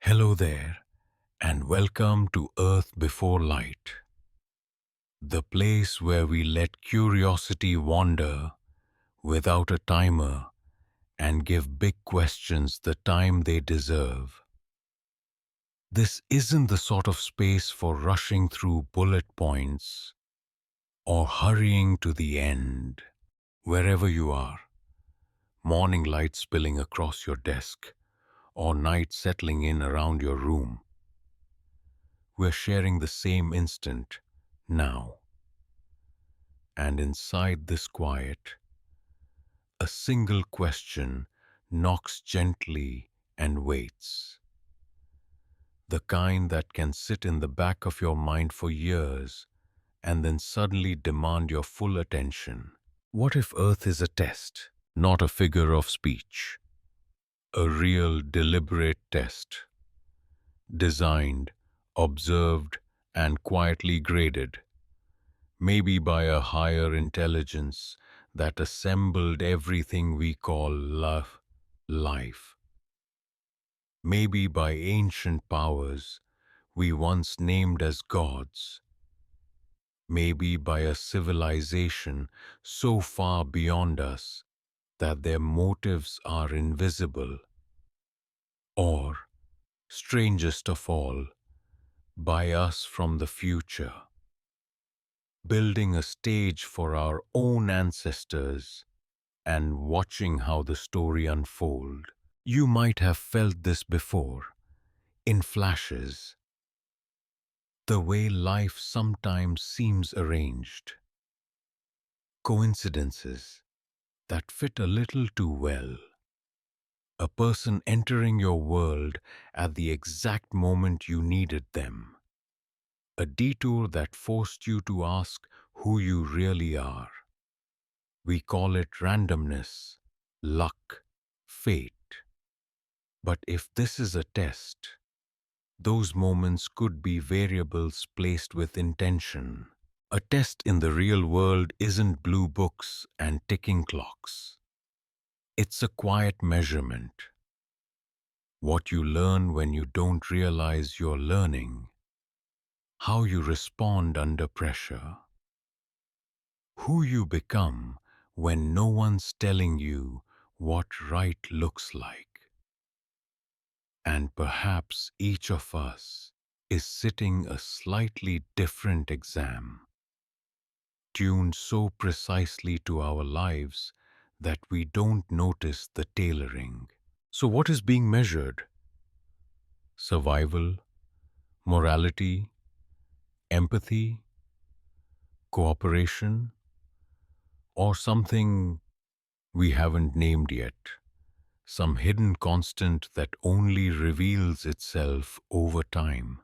Hello there, and welcome to Earth Before Light, the place where we let curiosity wander without a timer and give big questions the time they deserve. This isn't the sort of space for rushing through bullet points or hurrying to the end. Wherever you are, morning light spilling across your desk or night settling in around your room, we're sharing the same instant now. And inside this quiet, a single question knocks gently and waits. The kind that can sit in the back of your mind for years and then suddenly demand your full attention. What if Earth is a test, not a figure of speech? A real, deliberate test, designed, observed, and quietly graded, maybe by a higher intelligence that assembled everything we call life. Maybe by ancient powers we once named as gods. Maybe by a civilization so far beyond us that their motives are invisible. Or, strangest of all, by us from the future, building a stage for our own ancestors and watching how the story unfold. You might have felt this before, in flashes, the way life sometimes seems arranged. Coincidences that fit a little too well. A person entering your world at the exact moment you needed them. A detour that forced you to ask who you really are. We call it randomness, luck, fate. But if this is a test, those moments could be variables placed with intention. A test in the real world isn't blue books and ticking clocks. It's a quiet measurement. What you learn when you don't realize you're learning. How you respond under pressure. Who you become when no one's telling you what right looks like. And perhaps each of us is sitting a slightly different exam, tuned so precisely to our lives that we don't notice the tailoring. So what is being measured? Survival, morality, empathy, cooperation, or something we haven't named yet, some hidden constant that only reveals itself over time.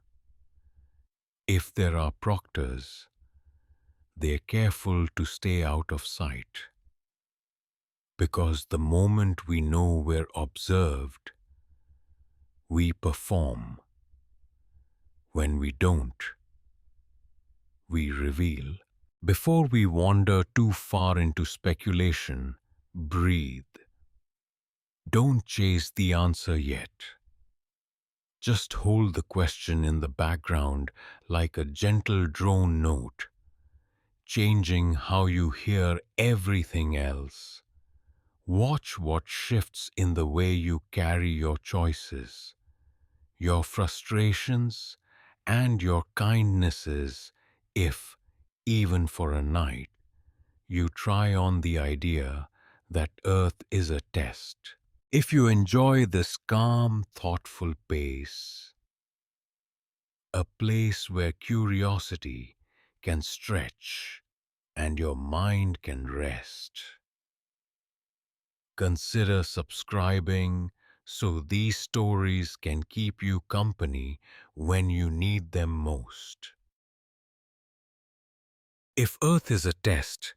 If there are proctors, they're careful to stay out of sight. Because the moment we know we're observed, we perform. When we don't, we reveal. Before we wander too far into speculation, breathe. Don't chase the answer yet. Just hold the question in the background like a gentle drone note, changing how you hear everything else. Watch what shifts in the way you carry your choices, your frustrations, and your kindnesses if, even for a night, you try on the idea that Earth is a test. If you enjoy this calm, thoughtful pace, a place where curiosity can stretch and your mind can rest, consider subscribing so these stories can keep you company when you need them most. If Earth is a test,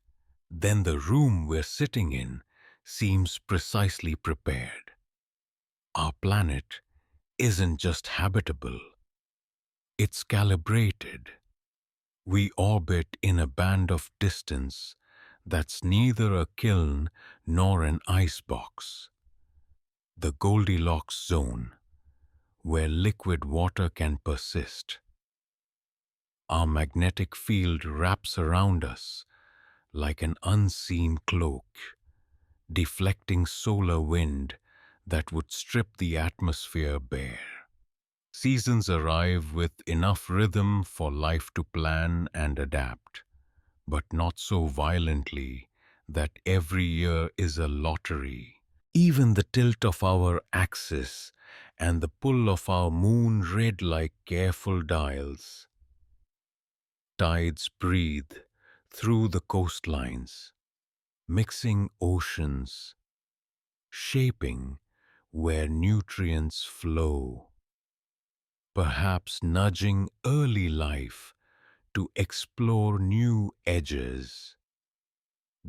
then the room we're sitting in seems precisely prepared. Our planet isn't just habitable, it's calibrated. We orbit in a band of distance that's neither a kiln nor an icebox. The Goldilocks zone, where liquid water can persist. Our magnetic field wraps around us like an unseen cloak, deflecting solar wind that would strip the atmosphere bare. Seasons arrive with enough rhythm for life to plan and adapt, but not so violently that every year is a lottery. Even the tilt of our axis and the pull of our moon read like careful dials. Tides breathe through the coastlines, mixing oceans, shaping where nutrients flow, perhaps nudging early life to explore new edges.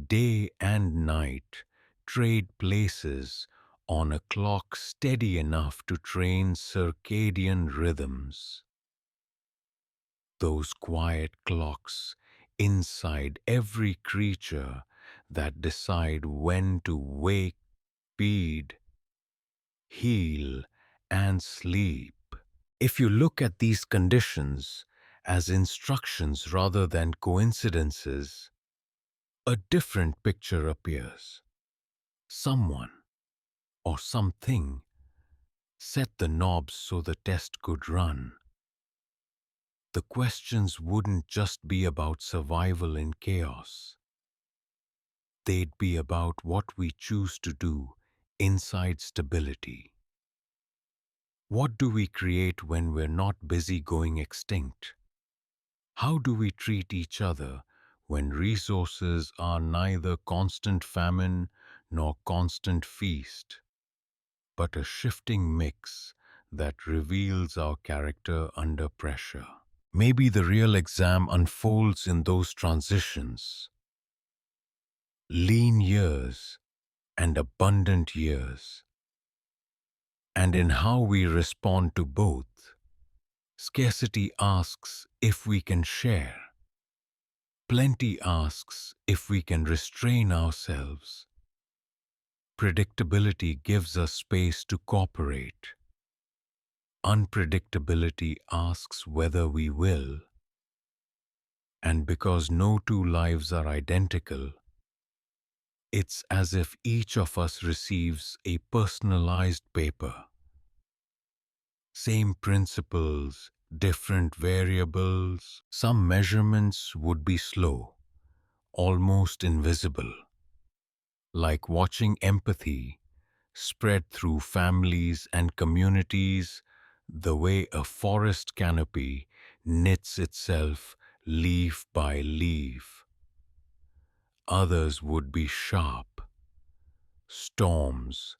Day and night trade places on a clock steady enough to train circadian rhythms. Those quiet clocks inside every creature that decide when to wake, feed, heal, and sleep. If you look at these conditions as instructions rather than coincidences, a different picture appears. Someone or something set the knobs so the test could run. The questions wouldn't just be about survival in chaos. They'd be about what we choose to do inside stability. What do we create when we're not busy going extinct? How do we treat each other when resources are neither constant famine nor constant feast, but a shifting mix that reveals our character under pressure? Maybe the real exam unfolds in those transitions, lean years and abundant years, and in how we respond to both. Scarcity asks if we can share. Plenty asks if we can restrain ourselves. Predictability gives us space to cooperate. Unpredictability asks whether we will. And because no two lives are identical, it's as if each of us receives a personalized paper. Same principles, different variables. Some measurements would be slow, almost invisible, like watching empathy spread through families and communities the way a forest canopy knits itself leaf by leaf. Others would be sharp, storms,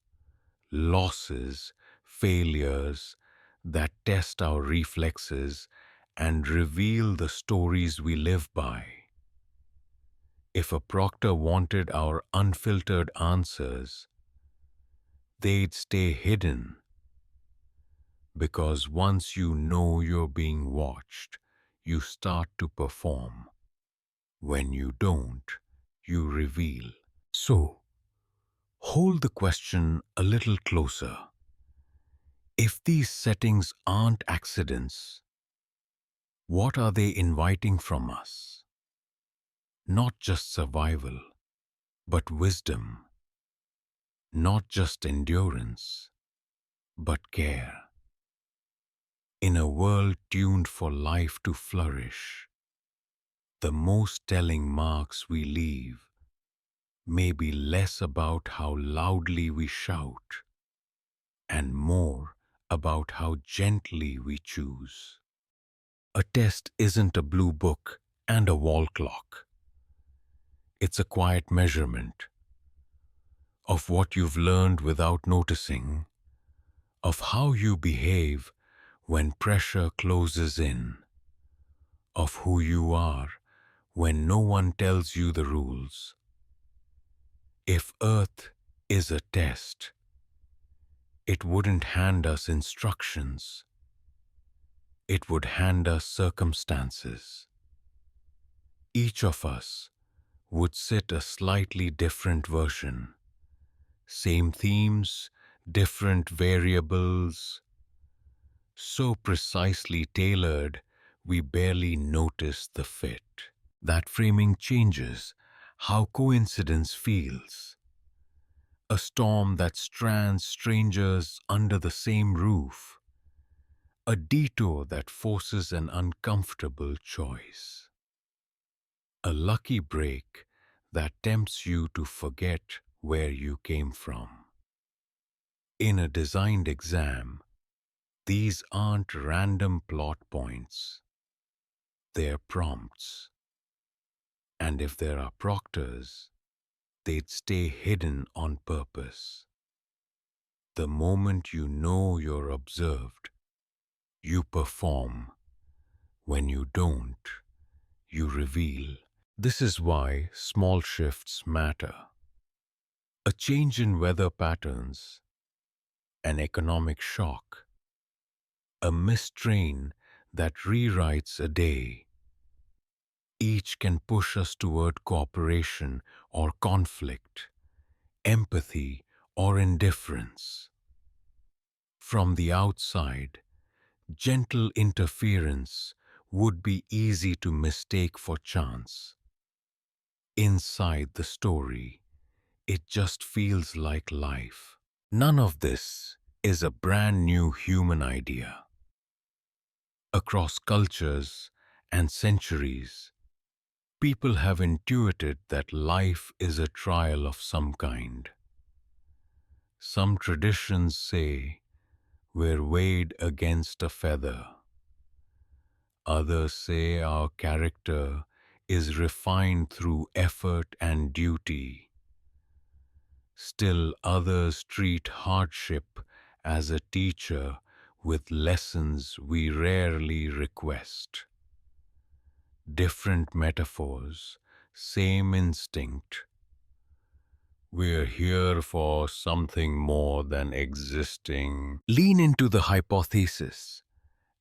losses, failures that test our reflexes and reveal the stories we live by. If a proctor wanted our unfiltered answers, they'd stay hidden, because once you know you're being watched, you start to perform. When you don't, you reveal. So, hold the question a little closer. If these settings aren't accidents, what are they inviting from us? Not just survival, but wisdom. Not just endurance, but care. In a world tuned for life to flourish, the most telling marks we leave may be less about how loudly we shout and more about how gently we choose. A test isn't a blue book and a wall clock. It's a quiet measurement of what you've learned without noticing, of how you behave when pressure closes in, of who you are when no one tells you the rules. If Earth is a test, it wouldn't hand us instructions. It would hand us circumstances. Each of us would sit a slightly different version. Same themes, different variables, so precisely tailored we barely notice the fit. That framing changes how coincidence feels. A storm that strands strangers under the same roof, a detour that forces an uncomfortable choice, a lucky break that tempts you to forget where you came from. In a designed exam, these aren't random plot points, they're prompts. And if there are proctors, they'd stay hidden on purpose. The moment you know you're observed, you perform. When you don't, you reveal. This is why small shifts matter. A change in weather patterns, an economic shock, a missed train that rewrites a day. Each can push us toward cooperation or conflict, empathy or indifference. From the outside, gentle interference would be easy to mistake for chance. Inside the story, it just feels like life. None of this is a brand new human idea. Across cultures and centuries, people have intuited that life is a trial of some kind. Some traditions say we're weighed against a feather. Others say our character is refined through effort and duty. Still others treat hardship as a teacher with lessons we rarely request. Different metaphors, same instinct. We're here for something more than existing. Lean into the hypothesis,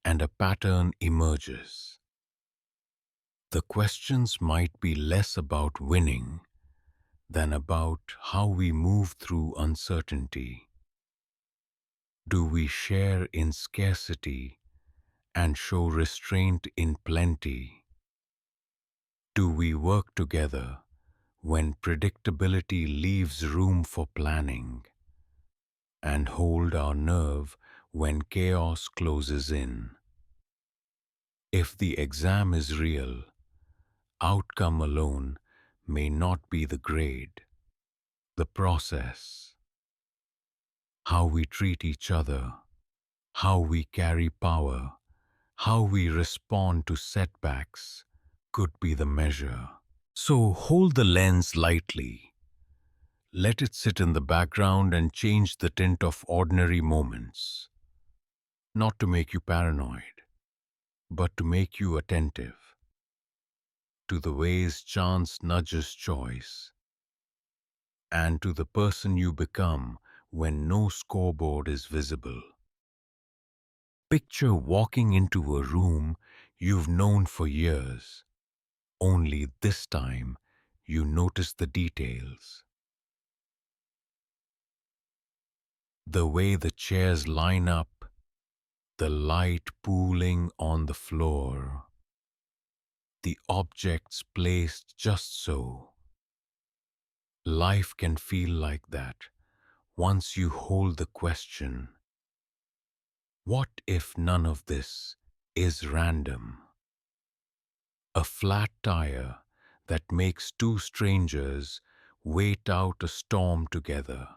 and a pattern emerges. The questions might be less about winning than about how we move through uncertainty. Do we share in scarcity and show restraint in plenty? Do we work together when predictability leaves room for planning, and hold our nerve when chaos closes in? If the exam is real, outcome alone may not be the grade. The process, how we treat each other, how we carry power, how we respond to setbacks could be the measure. So hold the lens lightly. Let it sit in the background and change the tint of ordinary moments. Not to make you paranoid, but to make you attentive to the ways chance nudges choice, and to the person you become when no scoreboard is visible. Picture walking into a room you've known for years, only this time you notice the details. The way the chairs line up, the light pooling on the floor, the objects placed just so. Life can feel like that once you hold the question, what if none of this is random? A flat tire that makes two strangers wait out a storm together.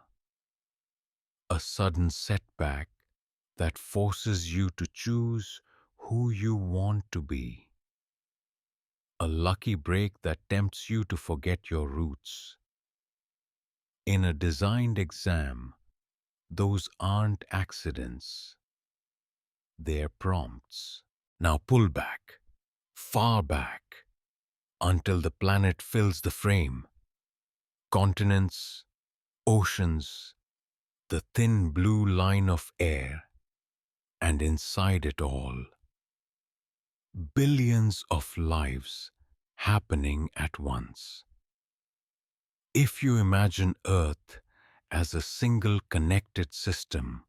A sudden setback that forces you to choose who you want to be. A lucky break that tempts you to forget your roots. In a designed exam, those aren't accidents. They're prompts. Now pull back, far back, until the planet fills the frame. Continents, oceans, the thin blue line of air, and inside it all, billions of lives happening at once. If you imagine Earth as a single connected system,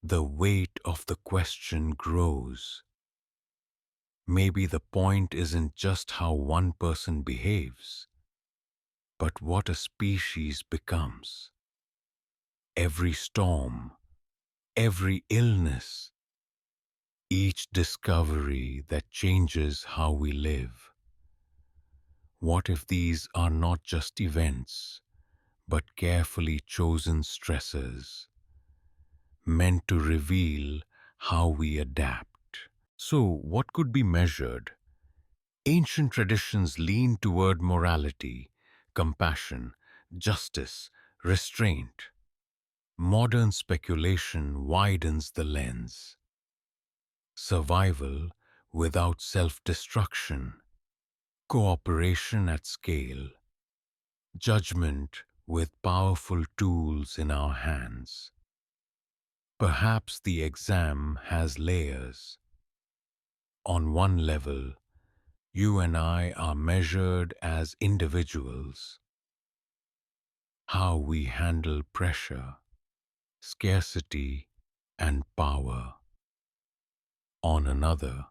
the weight of the question grows. Maybe the point isn't just how one person behaves, but what a species becomes. Every storm, every illness, each discovery that changes how we live. What if these are not just events, but carefully chosen stressors, meant to reveal how we adapt? So, what could be measured? Ancient traditions lean toward morality, compassion, justice, restraint. Modern speculation widens the lens. Survival without self-destruction, cooperation at scale, judgment with powerful tools in our hands. Perhaps the exam has layers. On one level, you and I are measured as individuals. How we handle pressure, scarcity, and power. On another,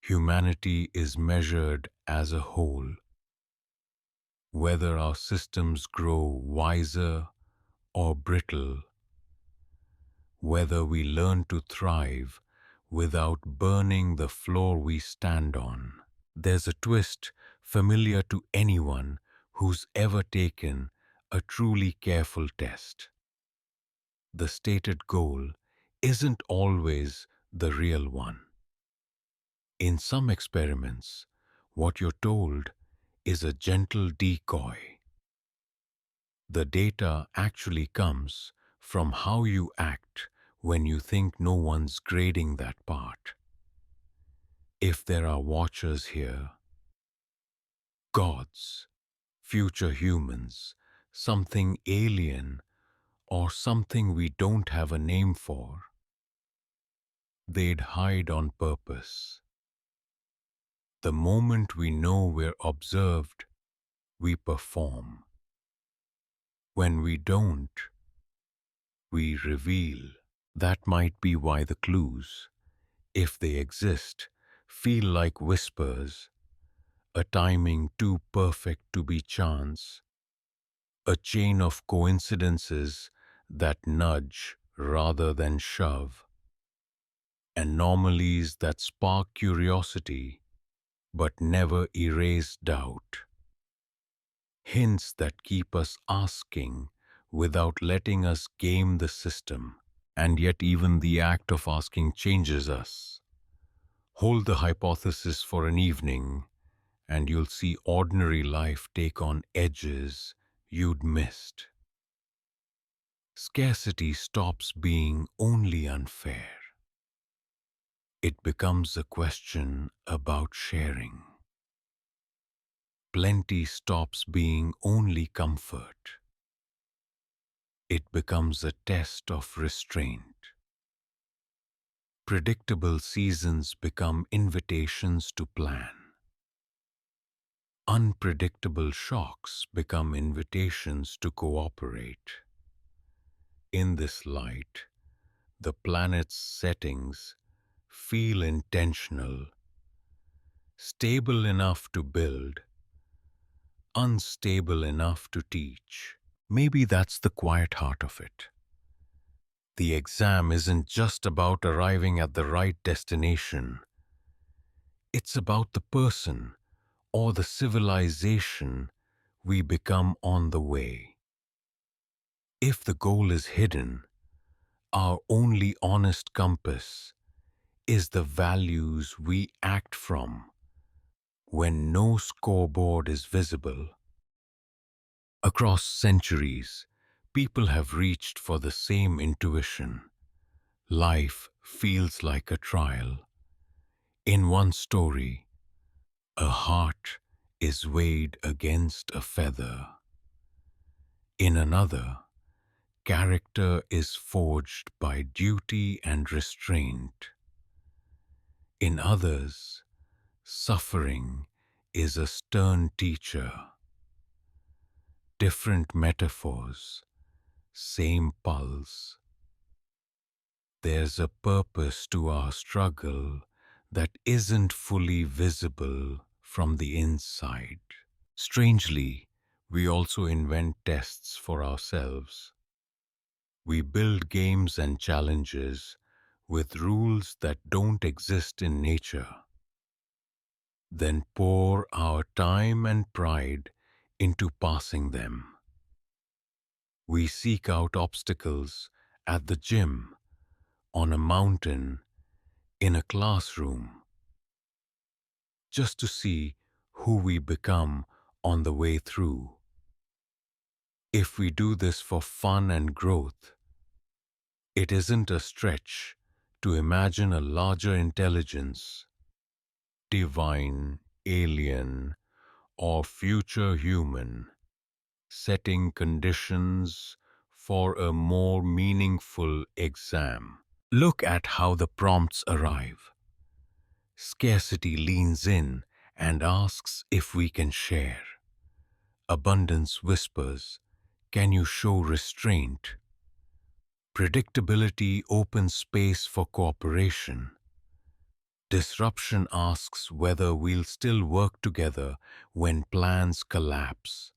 humanity is measured as a whole. Whether our systems grow wiser or brittle, whether we learn to thrive without burning the floor we stand on. There's a twist familiar to anyone who's ever taken a truly careful test. The stated goal isn't always the real one. In some experiments, what you're told is a gentle decoy. The data actually comes from how you act when you think no one's grading that part. If there are watchers here, gods, future humans, something alien, or something we don't have a name for, they'd hide on purpose. The moment we know we're observed, we perform. When we don't, we reveal. That might be why the clues, if they exist, feel like whispers, a timing too perfect to be chance, a chain of coincidences that nudge rather than shove, anomalies that spark curiosity but never erase doubt, hints that keep us asking without letting us game the system. And yet even the act of asking changes us. Hold the hypothesis for an evening, and you'll see ordinary life take on edges you'd missed. Scarcity stops being only unfair. It becomes a question about sharing. Plenty stops being only comfort. It becomes a test of restraint. Predictable seasons become invitations to plan. Unpredictable shocks become invitations to cooperate. In this light, the planet's settings feel intentional, stable enough to build, unstable enough to teach. Maybe that's the quiet heart of it. The exam isn't just about arriving at the right destination. It's about the person or the civilization we become on the way. If the goal is hidden, our only honest compass is the values we act from when no scoreboard is visible. Across centuries, people have reached for the same intuition. Life feels like a trial. In one story, a heart is weighed against a feather. In another, character is forged by duty and restraint. In others, suffering is a stern teacher. Different metaphors, same pulse. There's a purpose to our struggle that isn't fully visible from the inside. Strangely, we also invent tests for ourselves. We build games and challenges with rules that don't exist in nature, then pour our time and pride into passing them. We seek out obstacles at the gym, on a mountain, in a classroom, just to see who we become on the way through. If we do this for fun and growth, it isn't a stretch to imagine a larger intelligence, divine, alien, or future human, setting conditions for a more meaningful exam. Look at how the prompts arrive. Scarcity leans in and asks if we can share. Abundance whispers, "Can you show restraint?" Predictability opens space for cooperation. Disruption asks whether we'll still work together when plans collapse.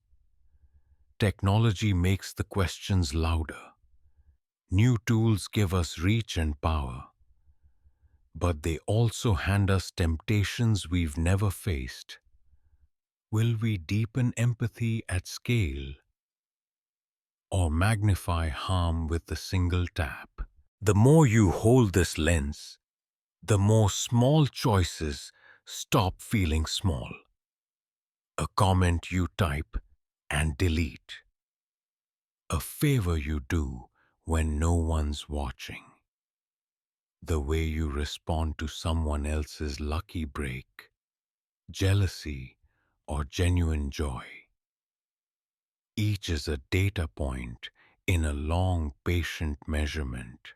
Technology makes the questions louder. New tools give us reach and power, but they also hand us temptations we've never faced. Will we deepen empathy at scale or magnify harm with a single tap? The more you hold this lens, the more small choices stop feeling small. A comment you type and delete. A favor you do when no one's watching. The way you respond to someone else's lucky break, jealousy, or genuine joy. Each is a data point in a long, patient measurement.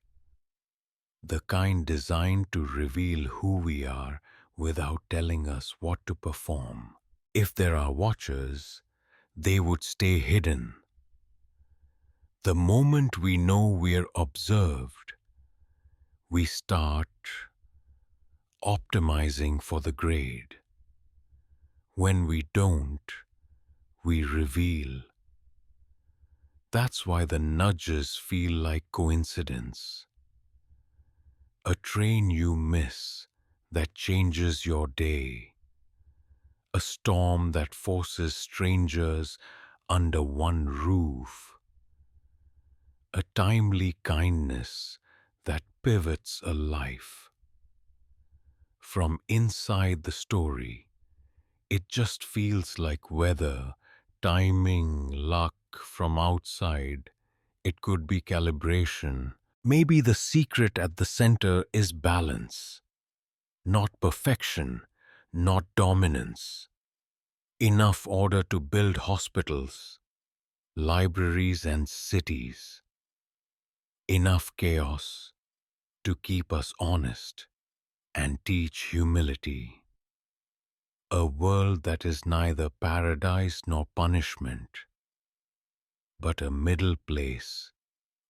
The kind designed to reveal who we are without telling us what to perform. If there are watchers, they would stay hidden. The moment we know we're observed, we start optimizing for the grade. When we don't, we reveal. That's why the nudges feel like coincidence. A train you miss that changes your day. A storm that forces strangers under one roof. A timely kindness that pivots a life. From inside the story, it just feels like weather, timing, luck. From outside, it could be calibration. Maybe the secret at the center is balance. Not perfection, not dominance. Enough order to build hospitals, libraries and cities. Enough chaos to keep us honest and teach humility. A world that is neither paradise nor punishment, but a middle place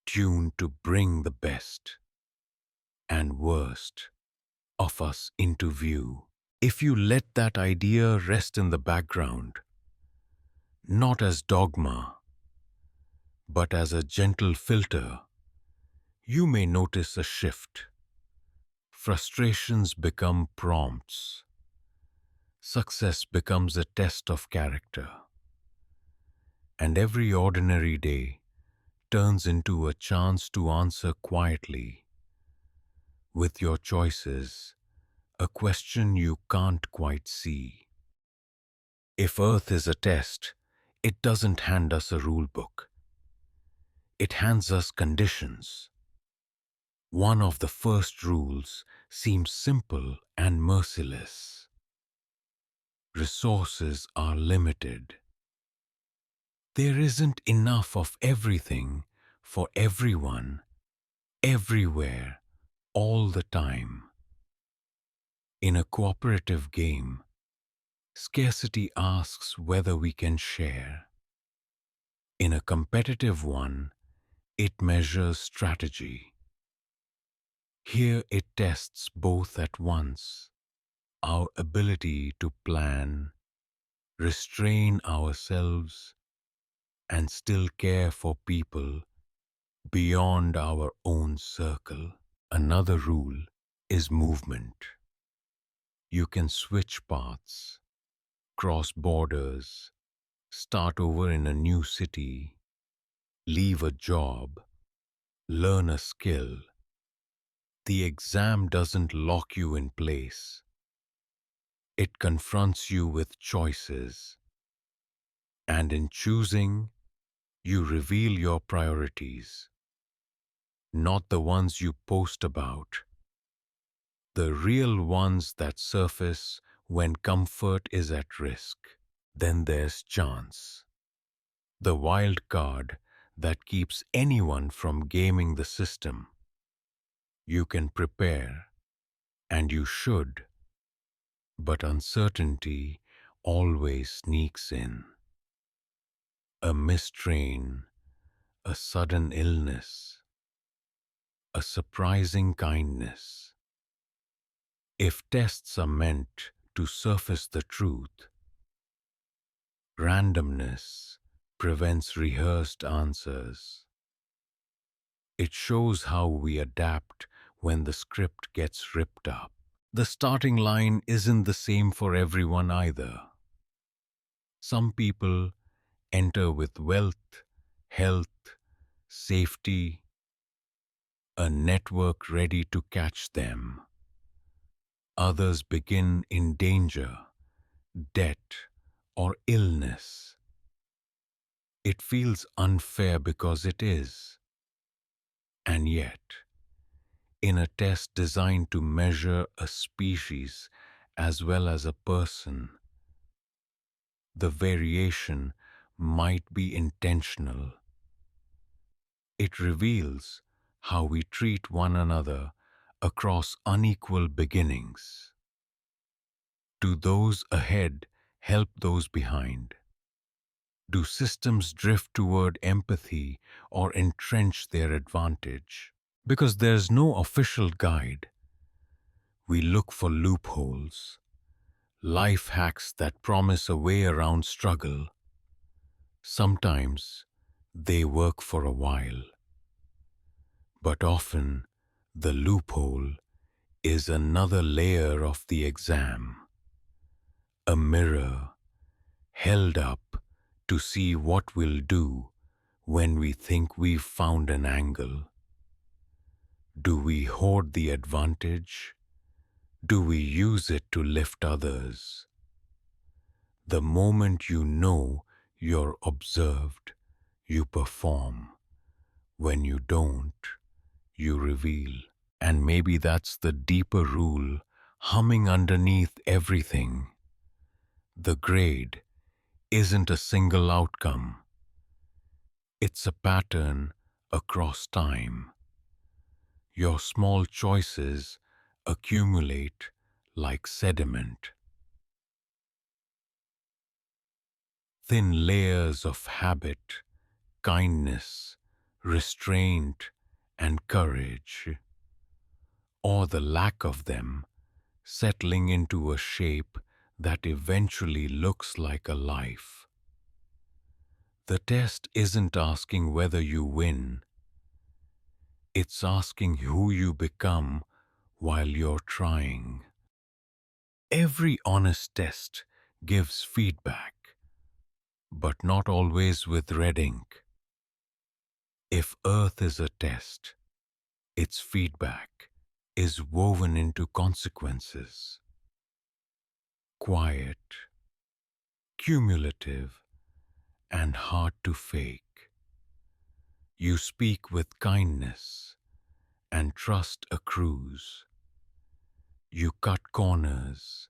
tuned to bring the best and worst of us into view. If you let that idea rest in the background, not as dogma, but as a gentle filter, you may notice a shift. Frustrations become prompts. Success becomes a test of character. And every ordinary day turns into a chance to answer quietly, with your choices, a question you can't quite see. If Earth is a test, it doesn't hand us a rule book. It hands us conditions. One of the first rules seems simple and merciless. Resources are limited. There isn't enough of everything for everyone, everywhere, all the time. In a cooperative game, scarcity asks whether we can share. In a competitive one, it measures strategy. Here it tests both at once: our ability to plan, restrain ourselves, and still care for people beyond our own circle. Another rule is movement. You can switch paths, cross borders, start over in a new city, leave a job, learn a skill. The exam doesn't lock you in place. It confronts you with choices, and in choosing, you reveal your priorities, not the ones you post about, the real ones that surface when comfort is at risk. Then there's chance, the wild card that keeps anyone from gaming the system. You can prepare, and you should, but uncertainty always sneaks in. A mistrain, a sudden illness, a surprising kindness. If tests are meant to surface the truth, randomness prevents rehearsed answers. It shows how we adapt when the script gets ripped up. The starting line isn't the same for everyone either. Some people enter with wealth, health, safety, a network ready to catch them. Others begin in danger, debt, or illness. It feels unfair because it is. And yet, in a test designed to measure a species as well as a person, the variation might be intentional. It reveals how we treat one another across unequal beginnings. Do those ahead help those behind? Do systems drift toward empathy or entrench their advantage? Because there's no official guide, we look for loopholes, life hacks that promise a way around struggle. Sometimes they work for a while, but often the loophole is another layer of the exam, a mirror held up to see what we'll do when we think we've found an angle. Do we hoard the advantage? Do we use it to lift others? The moment you know you're observed, you perform. When you don't, you reveal. And maybe that's the deeper rule humming underneath everything. The grade isn't a single outcome. It's a pattern across time. Your small choices accumulate like sediment. Thin layers of habit, kindness, restraint, and courage, or the lack of them, settling into a shape that eventually looks like a life. The test isn't asking whether you win. It's asking who you become while you're trying. Every honest test gives feedback, but not always with red ink. If Earth is a test, its feedback is woven into consequences. Quiet, cumulative, and hard to fake. You speak with kindness, and trust accrues. You cut corners,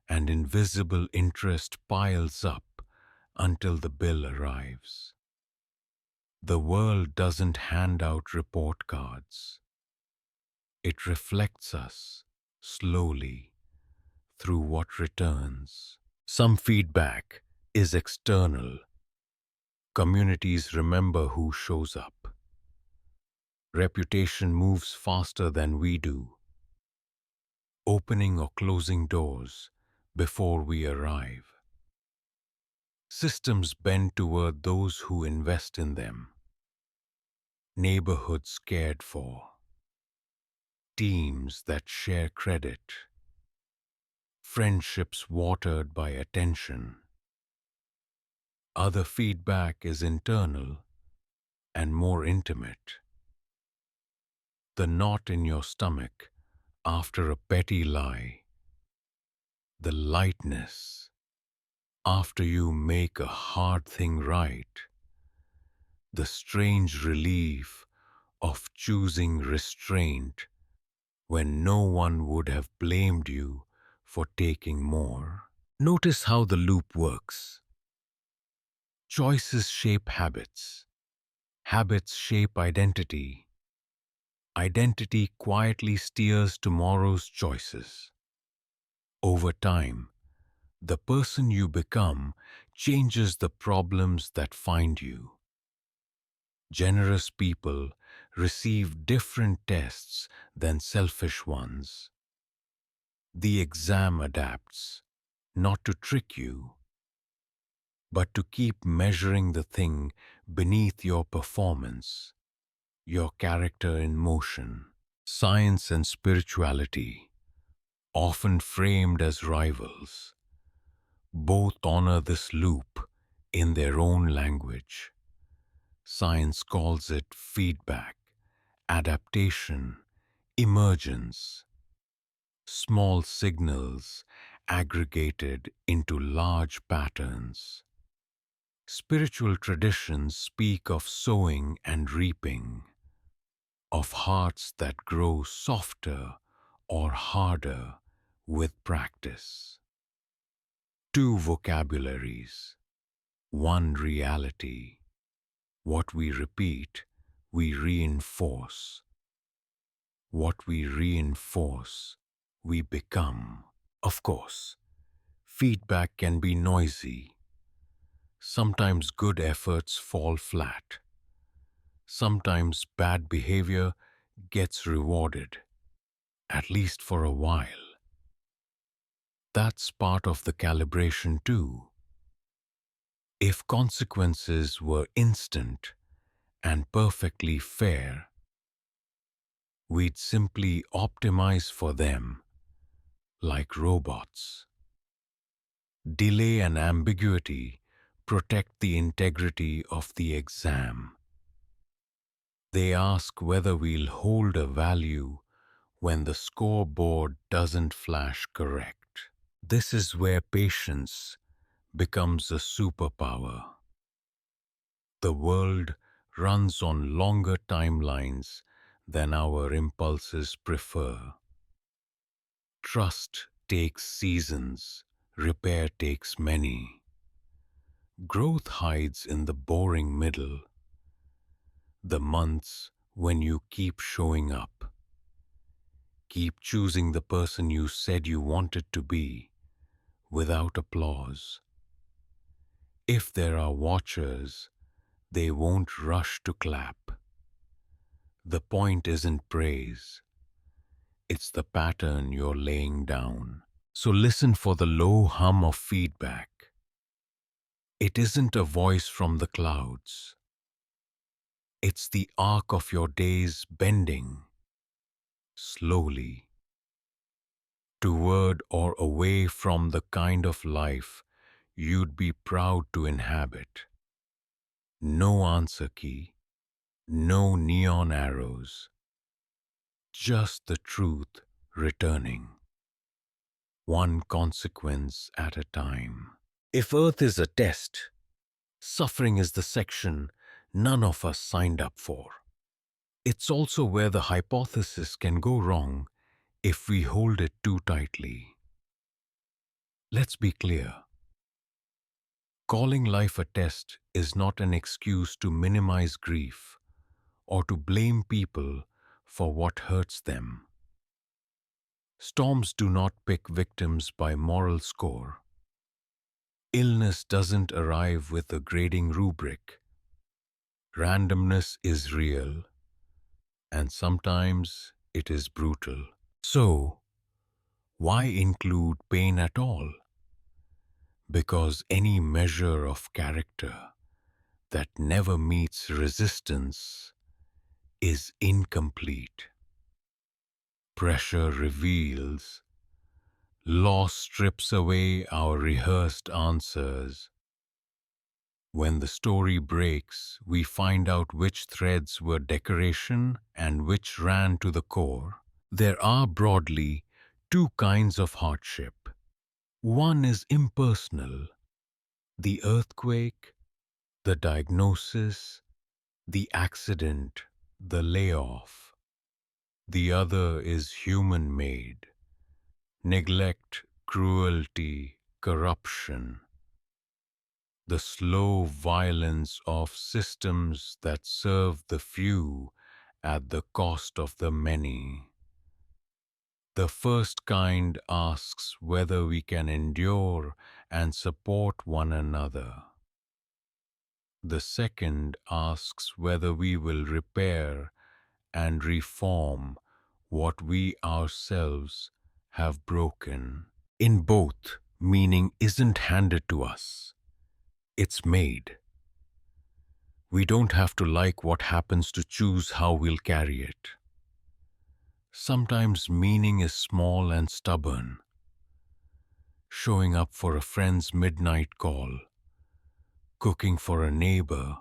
and invisible interest piles up until the bill arrives. The world doesn't hand out report cards. It reflects us slowly through what returns. Some feedback is external. Communities remember who shows up. Reputation moves faster than we do, opening or closing doors before we arrive. Systems bend toward those who invest in them. Neighborhoods cared for. Teams that share credit. Friendships watered by attention. Other feedback is internal and more intimate. The knot in your stomach after a petty lie. The lightness after you make a hard thing right. The strange relief of choosing restraint when no one would have blamed you for taking more. Notice how the loop works. Choices shape habits. Habits shape identity. Identity quietly steers tomorrow's choices. Over time, the person you become changes the problems that find you. Generous people receive different tests than selfish ones. The exam adapts, not to trick you, but to keep measuring the thing beneath your performance, your character in motion. Science and spirituality, often framed as rivals, both honor this loop in their own language. Science calls it feedback, adaptation, emergence. Small signals aggregated into large patterns. Spiritual traditions speak of sowing and reaping, of hearts that grow softer or harder with practice. Two vocabularies, one reality. What we repeat, we reinforce. What we reinforce, we become. Of course, feedback can be noisy. Sometimes good efforts fall flat. Sometimes bad behavior gets rewarded, at least for a while. That's part of the calibration too. If consequences were instant and perfectly fair, we'd simply optimize for them like robots. Delay and ambiguity protect the integrity of the exam. They ask whether we'll hold a value when the scoreboard doesn't flash correct. This is where patience becomes a superpower. The world runs on longer timelines than our impulses prefer. Trust takes seasons, repair takes many. Growth hides in the boring middle, the months when you keep showing up, keep choosing the person you said you wanted to be, without applause. If there are watchers, they won't rush to clap. The point isn't praise, it's the pattern you're laying down. So listen for the low hum of feedback. It isn't a voice from the clouds. It's the arc of your days bending, slowly, toward or away from the kind of life you'd be proud to inhabit. No answer key, no neon arrows, just the truth returning, one consequence at a time. If Earth is a test, suffering is the section none of us signed up for. It's also where the hypothesis can go wrong if we hold it too tightly. Let's be clear. Calling life a test is not an excuse to minimize grief or to blame people for what hurts them. Storms do not pick victims by moral score. Illness doesn't arrive with a grading rubric. Randomness is real, and sometimes it is brutal. So, why include pain at all? Because any measure of character that never meets resistance is incomplete. Pressure reveals, loss strips away our rehearsed answers. When the story breaks, we find out which threads were decoration and which ran to the core. There are broadly two kinds of hardship. One is impersonal, the earthquake, the diagnosis, the accident, the layoff. The other is human made, neglect, cruelty, corruption, the slow violence of systems that serve the few at the cost of the many. The first kind asks whether we can endure and support one another. The second asks whether we will repair and reform what we ourselves have broken. In both, meaning isn't handed to us, it's made. We don't have to like what happens to choose how we'll carry it. Sometimes meaning is small and stubborn. Showing up for a friend's midnight call, cooking for a neighbor,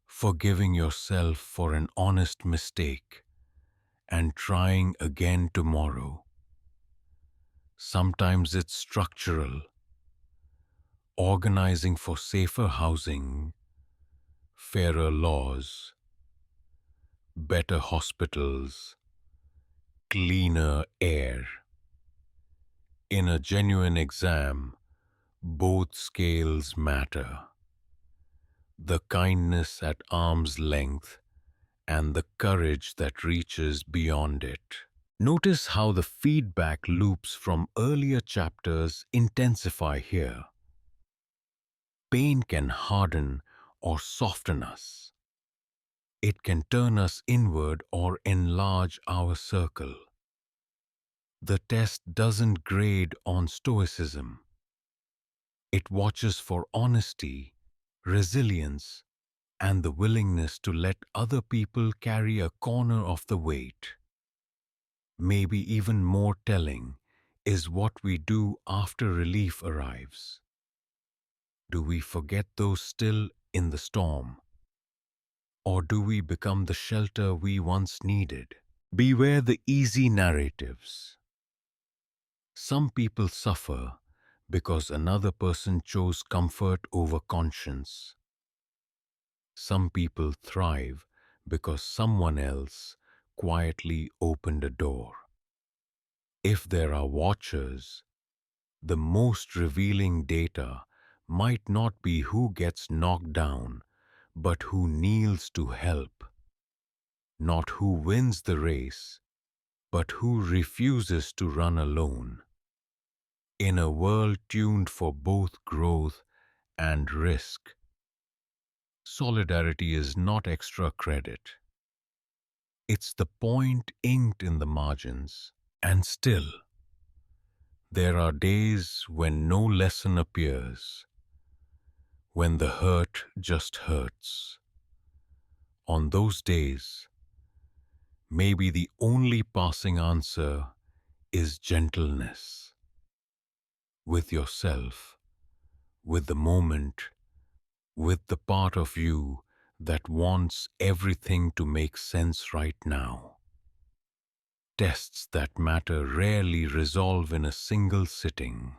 forgiving yourself for an honest mistake, and trying again tomorrow. Sometimes it's structural, organizing for safer housing, fairer laws, better hospitals, cleaner air. In a genuine exam, both scales matter. The kindness at arm's length and the courage that reaches beyond it. Notice how the feedback loops from earlier chapters intensify here. Pain can harden or soften us. It can turn us inward or enlarge our circle. The test doesn't grade on stoicism. It watches for honesty, resilience, and the willingness to let other people carry a corner of the weight. Maybe even more telling is what we do after relief arrives. Do we forget those still in the storm? Or do we become the shelter we once needed? Beware the easy narratives. Some people suffer because another person chose comfort over conscience. Some people thrive because someone else quietly opened a door. If there are watchers, the most revealing data might not be who gets knocked down, but who kneels to help. Not who wins the race, but who refuses to run alone. In a world tuned for both growth and risk, solidarity is not extra credit. It's the point inked in the margins. And still, there are days when no lesson appears, when the hurt just hurts. On those days, maybe the only passing answer is gentleness. With yourself, with the moment, with the part of you that wants everything to make sense right now. Tests that matter rarely resolve in a single sitting.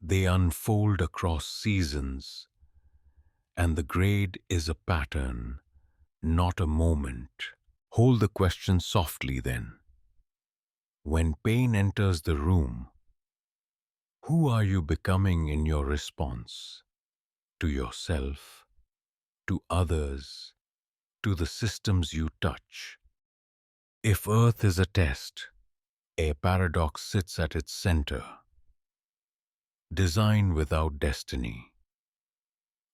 They unfold across seasons, and the grade is a pattern, not a moment. Hold the question softly then. When pain enters the room, who are you becoming in your response? To yourself, to others, to the systems you touch. If Earth is a test, a paradox sits at its center. Design without destiny.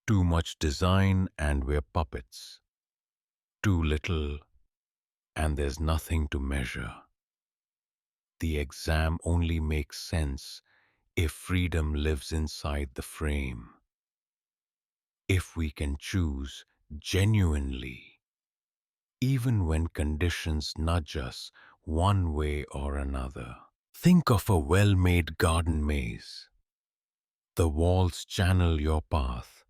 Too much design and we're puppets. Too little and there's nothing to measure. The exam only makes sense if freedom lives inside the frame. If we can choose genuinely, even when conditions nudge us one way or another. Think of a well-made garden maze. The walls channel your path,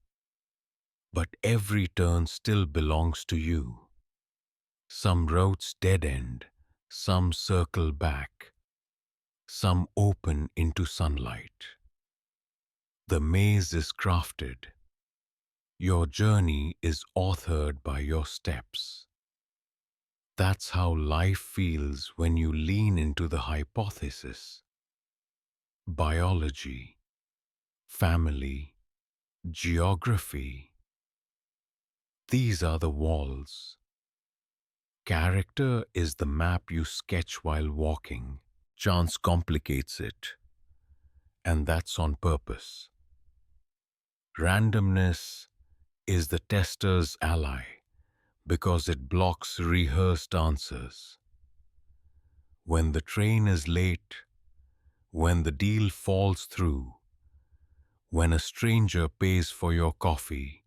but every turn still belongs to you. Some roads dead end, some circle back, some open into sunlight. The maze is crafted. Your journey is authored by your steps. That's how life feels when you lean into the hypothesis. Biology, family, geography. These are the walls. Character is the map you sketch while walking. Chance complicates it, and that's on purpose. Randomness is the tester's ally because it blocks rehearsed answers. When the train is late, when the deal falls through, when a stranger pays for your coffee,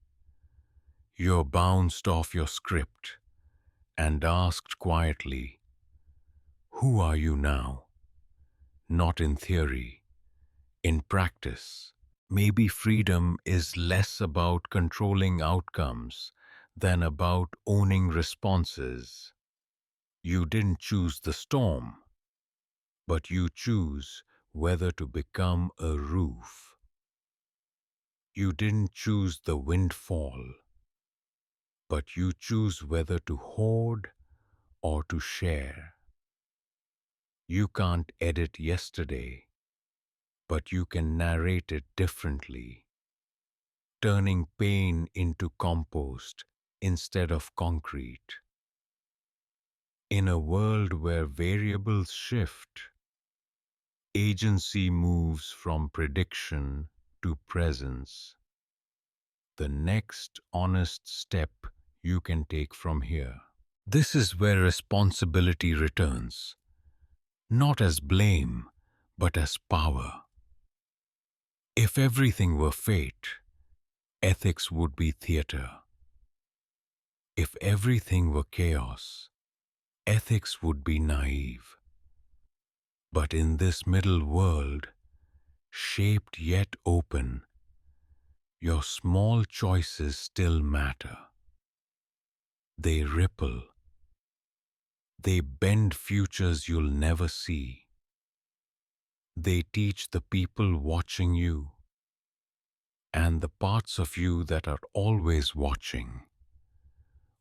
you're bounced off your script and asked quietly, "Who are you now?" Not in theory, in practice. Maybe freedom is less about controlling outcomes than about owning responses. You didn't choose the storm, but you choose whether to become a roof. You didn't choose the windfall, but you choose whether to hoard or to share. You can't edit yesterday, but you can narrate it differently, turning pain into compost instead of concrete. In a world where variables shift, agency moves from prediction to presence. The next honest step you can take from here. This is where responsibility returns, not as blame, but as power. If everything were fate, ethics would be theater. If everything were chaos, ethics would be naive. But in this middle world, shaped yet open, your small choices still matter. They ripple. They bend futures you'll never see. They teach the people watching you and the parts of you that are always watching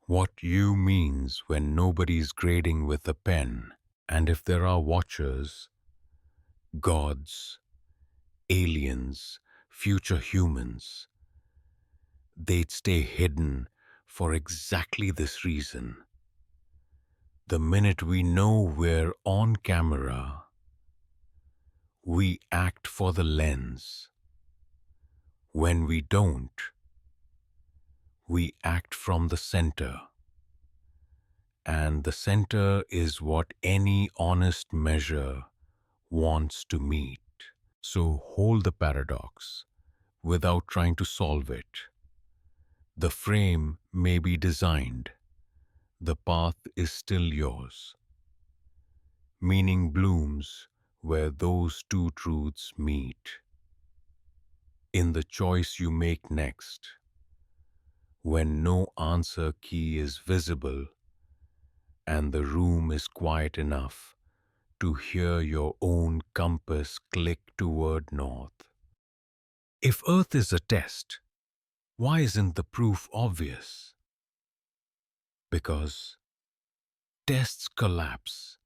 what you means when nobody's grading with a pen. And if there are watchers, gods, aliens, future humans, they'd stay hidden for exactly this reason. The minute we know we're on camera, we act for the lens. When we don't, we act from the center. And the center is what any honest measure wants to meet. So hold the paradox without trying to solve it. The frame may be designed. The path is still yours. Meaning blooms where those two truths meet. In the choice you make next, when no answer key is visible and the room is quiet enough to hear your own compass click toward north. If Earth is a test, why isn't the proof obvious? Because tests collapse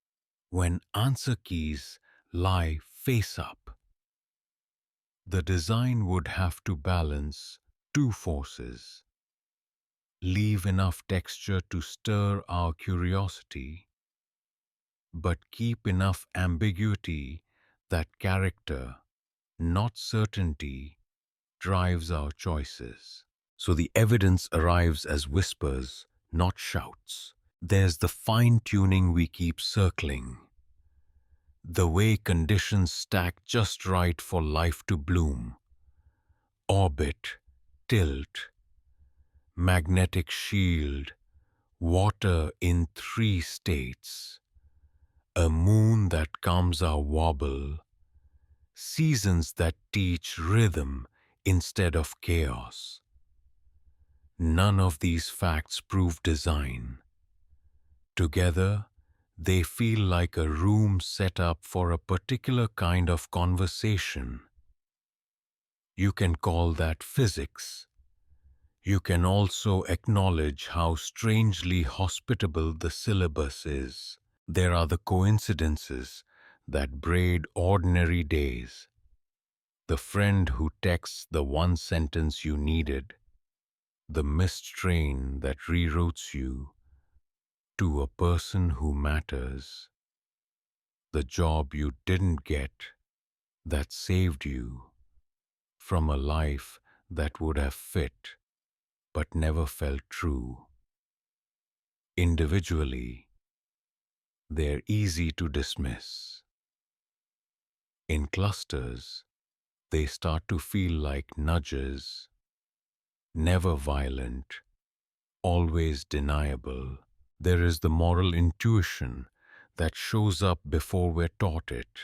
when answer keys lie face up. The design would have to balance two forces. Leave enough texture to stir our curiosity, but keep enough ambiguity that character, not certainty, drives our choices. So the evidence arrives as whispers, not shouts. There's the fine-tuning we keep circling, the way conditions stack just right for life to bloom. Orbit, tilt, magnetic shield, water in three states, a moon that calms our wobble, seasons that teach rhythm instead of chaos. None of these facts prove design. Together, they feel like a room set up for a particular kind of conversation. You can call that physics. You can also acknowledge how strangely hospitable the syllabus is. There are the coincidences that braid ordinary days. The friend who texts the one sentence you needed, the missed train that reroutes you to a person who matters, the job you didn't get that saved you from a life that would have fit but never felt true. Individually, they're easy to dismiss. In clusters, they start to feel like nudges, never violent, always deniable. There is the moral intuition that shows up before we're taught it,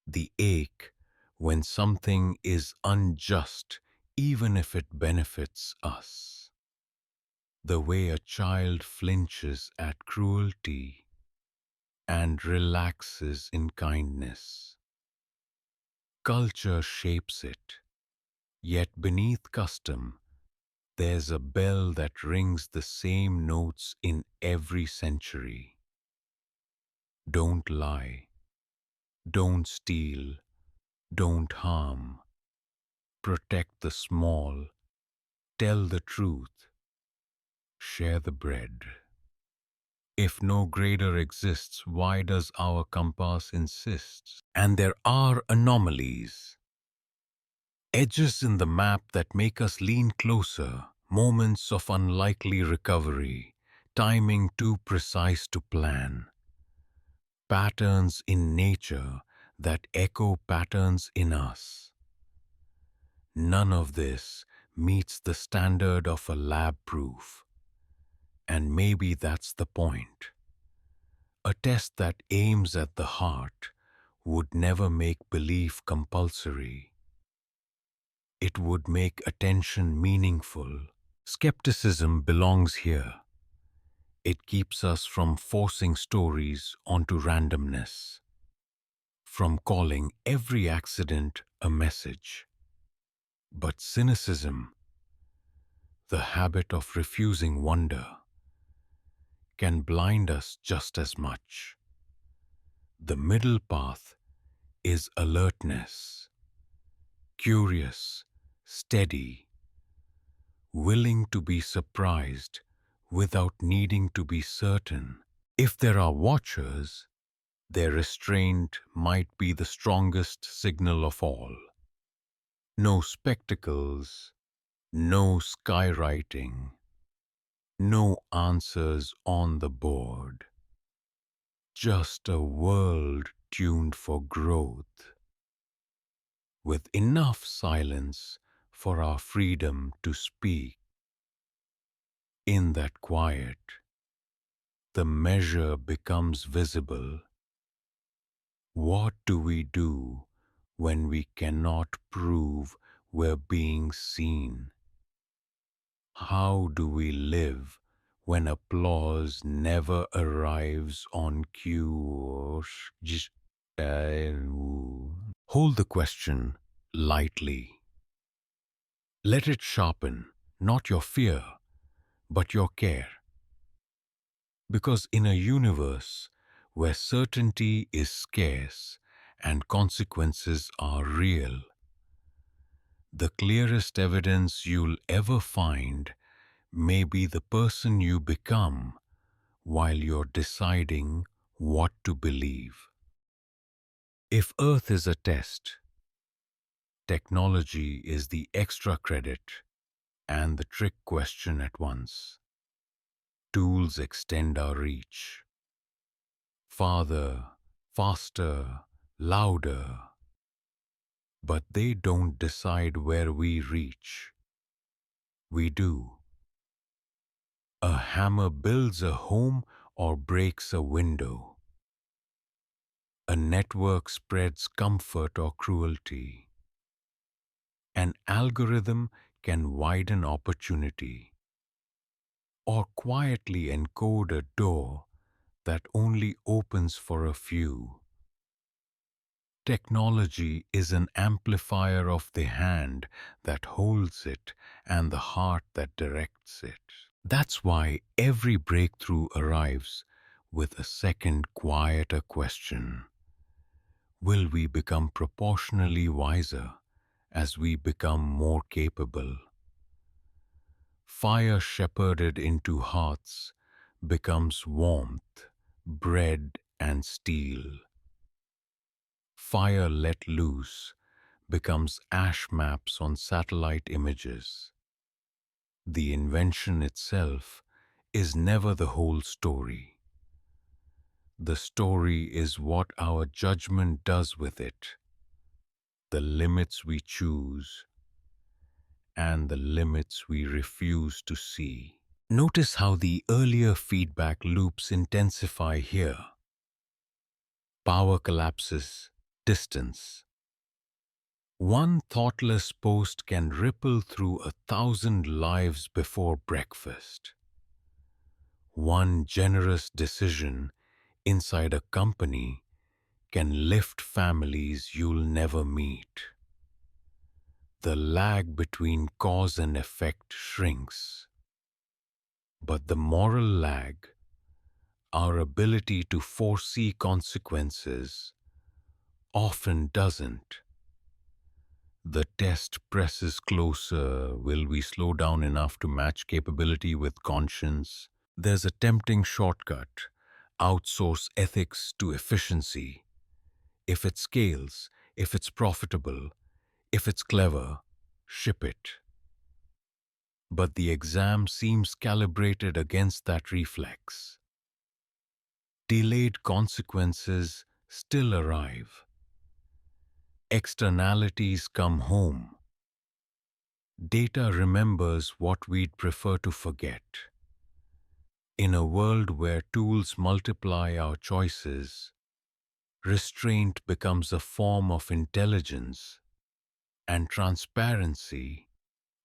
the ache when something is unjust even if it benefits us, the way a child flinches at cruelty and relaxes in kindness. Culture shapes it, yet beneath custom, there's a bell that rings the same notes in every century. Don't lie, don't steal, don't harm, protect the small, tell the truth, share the bread. If no grader exists, why does our compass insist? And there are anomalies, edges in the map that make us lean closer, moments of unlikely recovery, timing too precise to plan, patterns in nature that echo patterns in us. None of this meets the standard of a lab proof, and maybe that's the point. A test that aims at the heart would never make belief compulsory. It would make attention meaningful. Skepticism belongs here. It keeps us from forcing stories onto randomness, from calling every accident a message. But cynicism, the habit of refusing wonder, can blind us just as much. The middle path is alertness, curious, steady, willing to be surprised without needing to be certain. If there are watchers, their restraint might be the strongest signal of all. No spectacles, no skywriting, no answers on the board. Just a world tuned for growth, with enough silence for our freedom to speak. In that quiet, the measure becomes visible. What do we do when we cannot prove we're being seen? How do we live when applause never arrives on cue? Hold the question lightly. Let it sharpen not your fear, but your care. Because in a universe where certainty is scarce and consequences are real, the clearest evidence you'll ever find may be the person you become while you're deciding what to believe. If Earth is a test, technology is the extra credit and the trick question at once. Tools extend our reach. Farther, faster, louder. But they don't decide where we reach. We do. A hammer builds a home or breaks a window. A network spreads comfort or cruelty. An algorithm can widen opportunity or quietly encode a door that only opens for a few. Technology is an amplifier of the hand that holds it and the heart that directs it. That's why every breakthrough arrives with a second quieter question. Will we become proportionally wiser as we become more capable? Fire shepherded into hearts becomes warmth, bread and steel. Fire let loose becomes ash maps on satellite images. The invention itself is never the whole story. The story is what our judgment does with it, the limits we choose, and the limits we refuse to see. Notice how the earlier feedback loops intensify here. Power collapses, distance. One thoughtless post can ripple through 1,000 lives before breakfast. One generous decision inside a company can lift families you'll never meet. The lag between cause and effect shrinks. But the moral lag, our ability to foresee consequences, often doesn't. The test presses closer. Will we slow down enough to match capability with conscience? There's a tempting shortcut. Outsource ethics to efficiency. If it scales, if it's profitable, if it's clever, ship it. But the exam seems calibrated against that reflex. Delayed consequences still arrive. Externalities come home. Data remembers what we'd prefer to forget. In a world where tools multiply our choices, restraint becomes a form of intelligence, and transparency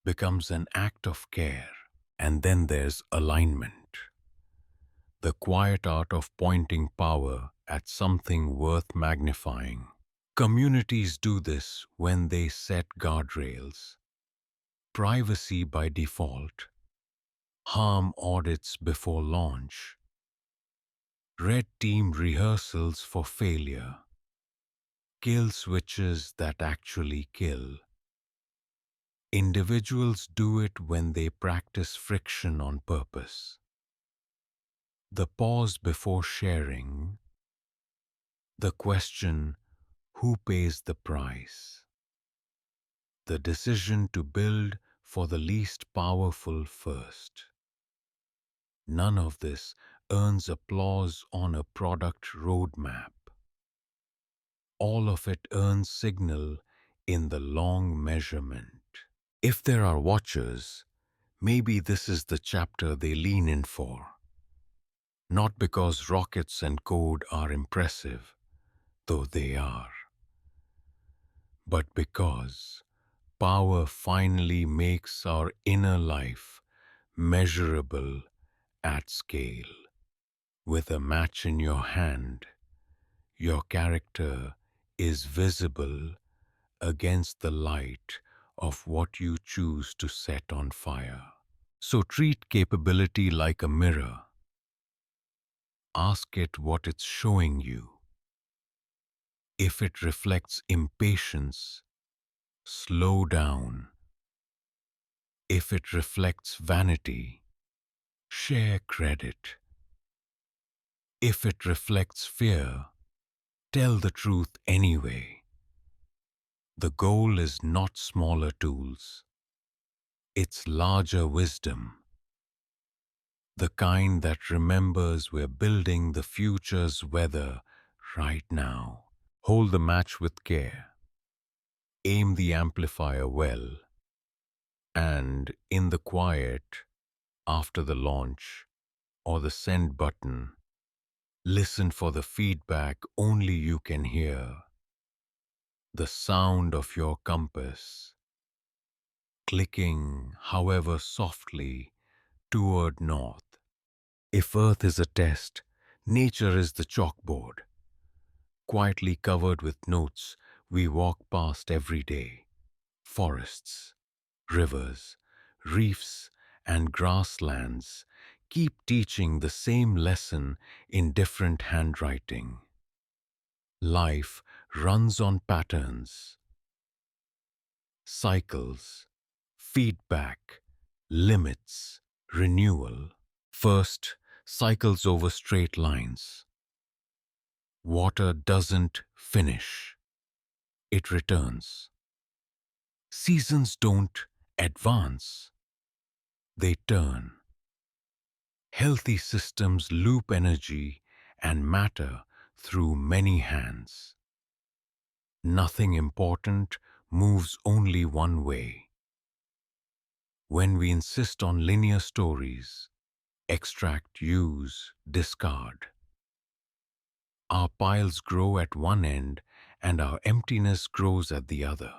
becomes an act of care. And then there's alignment, the quiet art of pointing power at something worth magnifying. Communities do this when they set guardrails. Privacy by default, harm audits before launch, red team rehearsals for failure, kill switches that actually kill. Individuals do it when they practice friction on purpose. The pause before sharing, the question, who pays the price? The decision to build for the least powerful first. None of this earns applause on a product roadmap. All of it earns signal in the long measurement. If there are watchers, maybe this is the chapter they lean in for. Not because rockets and code are impressive, though they are, but because power finally makes our inner life measurable at scale. With a match in your hand, your character is visible against the light of what you choose to set on fire. So treat capability like a mirror. Ask it what it's showing you. If it reflects impatience, slow down. If it reflects vanity, share credit. If it reflects fear, tell the truth anyway. The goal is not smaller tools. It's larger wisdom. the kind that remembers we're building the future's weather right now. Hold the match with care, aim the amplifier well, and in the quiet, after the launch or the send button, listen for the feedback only you can hear, the sound of your compass, clicking, however softly, toward north. If Earth is a test, nature is the chalkboard, quietly covered with notes we walk past every day. Forests, rivers, reefs, and grasslands keep teaching the same lesson in different handwriting. Life runs on patterns, cycles, feedback, limits, renewal. First, cycles over straight lines. Water doesn't finish, it returns. Seasons don't advance, they turn. Healthy systems loop energy and matter through many hands. Nothing important moves only one way. When we insist on linear stories, extract, use, discard, our piles grow at one end and our emptiness grows at the other.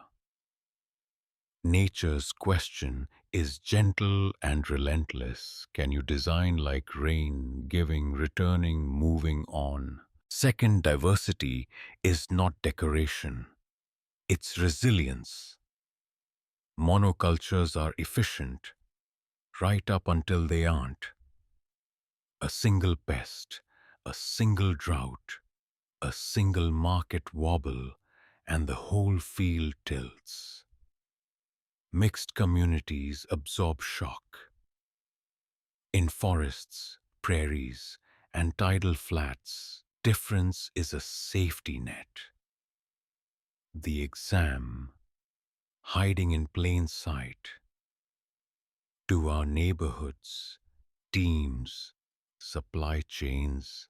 Nature's question is gentle and relentless. Can you design like rain, giving, returning, moving on? Second, diversity is not decoration, it's resilience. Monocultures are efficient, right up until they aren't. A single pest, a single drought, a single market wobble, and the whole field tilts. Mixed communities absorb shock. In forests, prairies, and tidal flats, difference is a safety net. The exam, hiding in plain sight. Do our neighborhoods, teams, supply chains,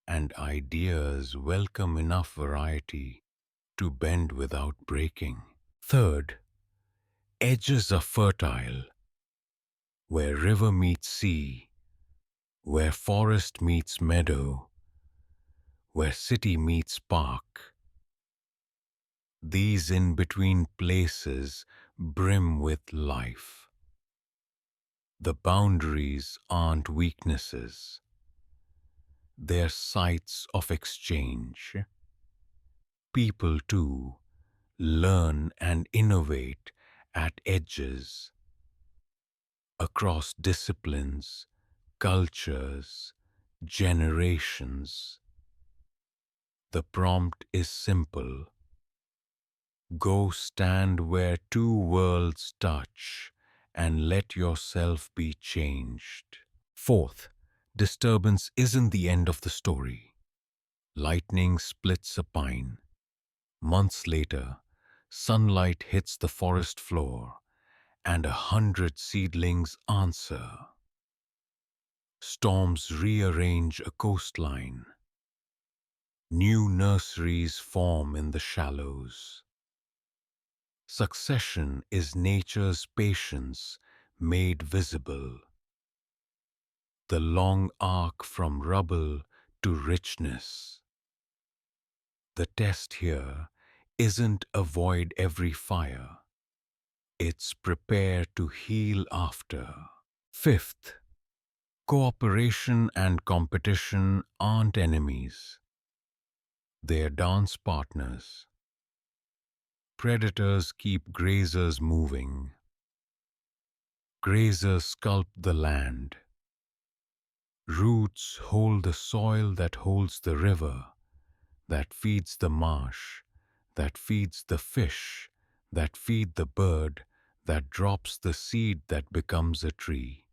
and ideas welcome enough variety to bend without breaking? Third, edges are fertile, where river meets sea, where forest meets meadow, where city meets park. These in-between places brim with life. The boundaries aren't weaknesses. They're sites of exchange. People, too, learn and innovate at edges, across disciplines, cultures, generations. The prompt is simple. Go stand where two worlds touch and let yourself be changed. Fourth, disturbance isn't the end of the story. Lightning splits a pine. Months later, sunlight hits the forest floor and 100 seedlings answer. Storms rearrange a coastline. New nurseries form in the shallows. Succession is nature's patience made visible. The long arc from rubble to richness. The test here isn't avoid every fire. It's prepare to heal after. Fifth, cooperation and competition aren't enemies. They're dance partners. Predators keep grazers moving. Grazers sculpt the land. Roots hold the soil that holds the river, that feeds the marsh, that feeds the fish, that feed the bird, that drops the seed that becomes a tree.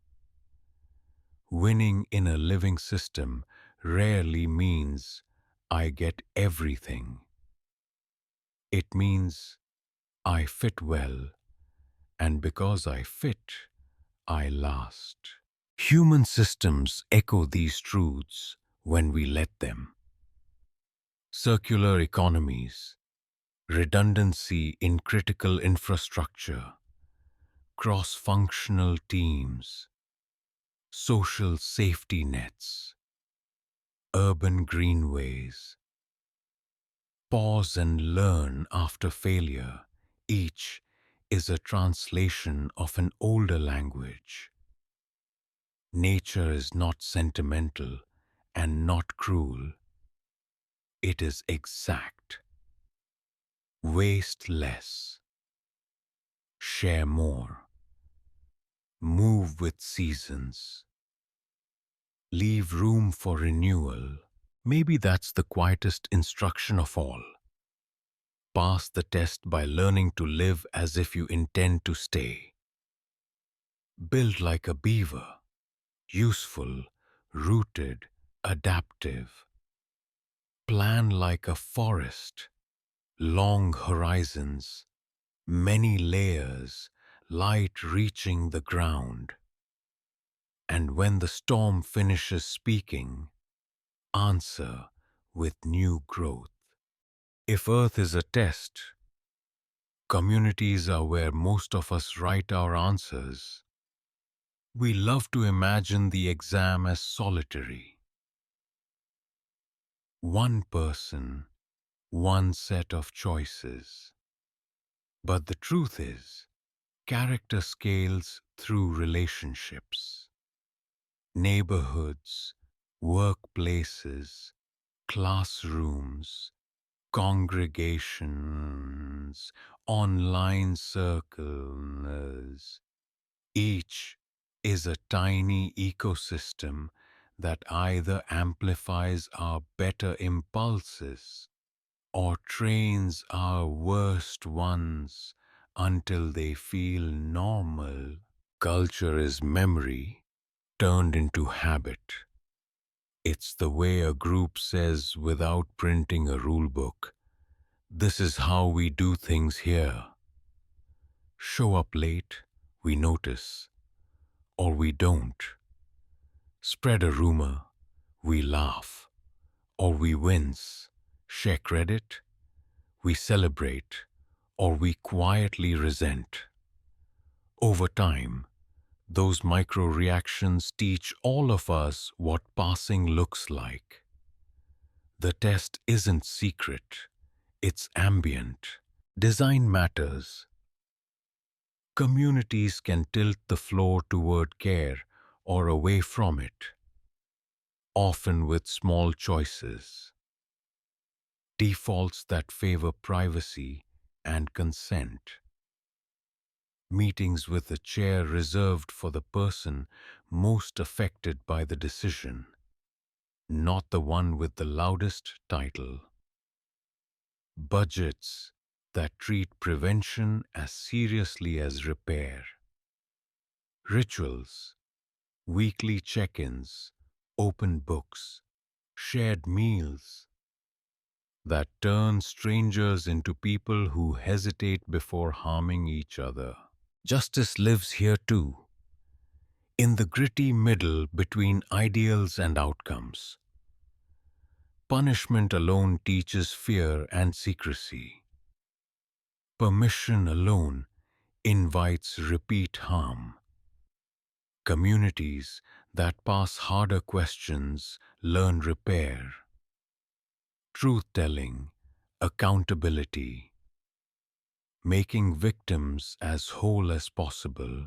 Winning in a living system rarely means I get everything. It means I fit well, and because I fit, I last. Human systems echo these truths when we let them. Circular economies, redundancy in critical infrastructure, cross-functional teams, social safety nets, urban greenways. Pause and learn after failure. Each is a translation of an older language. Nature is not sentimental and not cruel. It is exact. Waste less. Share more. Move with seasons. Leave room for renewal. Maybe that's the quietest instruction of all. Pass the test by learning to live as if you intend to stay. Build like a beaver, useful, rooted, adaptive. Plan like a forest, long horizons, many layers, light reaching the ground. And when the storm finishes speaking, answer with new growth. If Earth is a test, communities are where most of us write our answers. We love to imagine the exam as solitary. One person, one set of choices. But the truth is, character scales through relationships. Neighborhoods, workplaces, classrooms, congregations, online circles. Each is a tiny ecosystem that either amplifies our better impulses or trains our worst ones until they feel normal. Culture is memory turned into habit. It's the way a group says without printing a rule book, "This is how we do things here." Show up late, we notice, or we don't. Spread a rumor, we laugh, or we wince. Share credit, we celebrate, or we quietly resent. Over time, those micro reactions teach all of us what passing looks like. The test isn't secret, it's ambient. Design matters. Communities can tilt the floor toward care or away from it, often with small choices. Defaults that favor privacy and consent. Meetings with a chair reserved for the person most affected by the decision, not the one with the loudest title. Budgets that treat prevention as seriously as repair. Rituals, weekly check-ins, open books, shared meals that turn strangers into people who hesitate before harming each other. Justice lives here too, in the gritty middle between ideals and outcomes. Punishment alone teaches fear and secrecy. Permission alone invites repeat harm. Communities that pass harder questions learn repair. Truth-telling, accountability, making victims as whole as possible,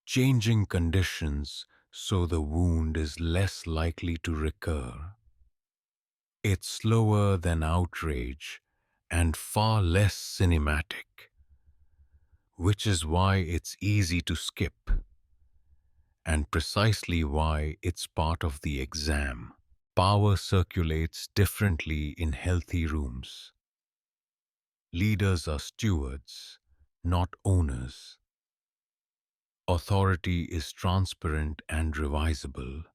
changing conditions so the wound is less likely to recur. It's slower than outrage and far less cinematic, which is why it's easy to skip, and precisely why it's part of the exam. Power circulates differently in healthy rooms. Leaders are stewards, not owners. Authority is transparent and revisable.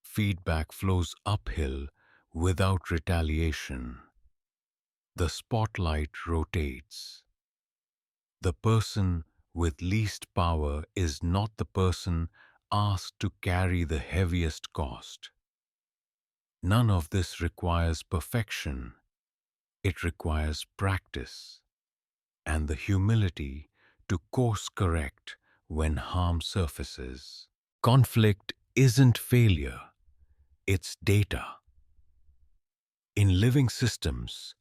Feedback flows uphill without retaliation. The spotlight rotates. The person with least power is not the person asked to carry the heaviest cost. None of this requires perfection. It requires practice and the humility to course correct when harm surfaces. Conflict isn't failure, it's data. In living systems,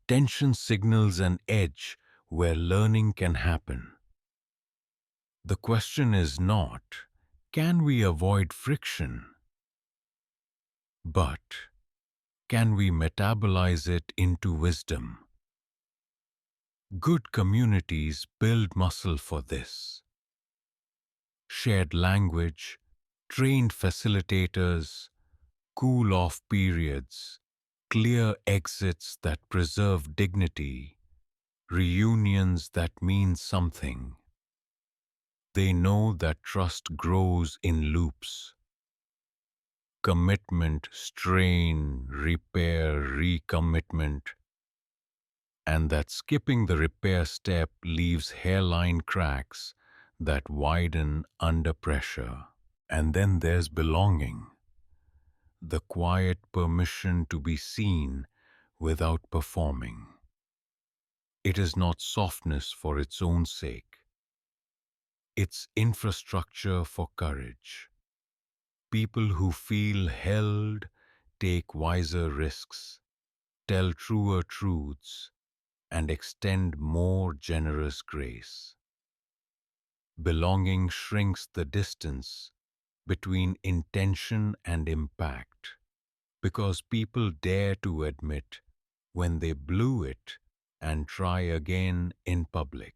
tension signals an edge where learning can happen. The question is not, can we avoid friction? But, can we metabolize it into wisdom? Good communities build muscle for this. Shared language, trained facilitators, cool-off periods, clear exits that preserve dignity, reunions that mean something. They know that trust grows in loops. Commitment, strain, repair, recommitment, and that skipping the repair step leaves hairline cracks that widen under pressure. And then there's belonging, the quiet permission to be seen without performing. It is not softness for its own sake. It's infrastructure for courage. People who feel held take wiser risks, tell truer truths, and extend more generous grace. Belonging shrinks the distance between intention and impact because people dare to admit when they blew it and try again in public.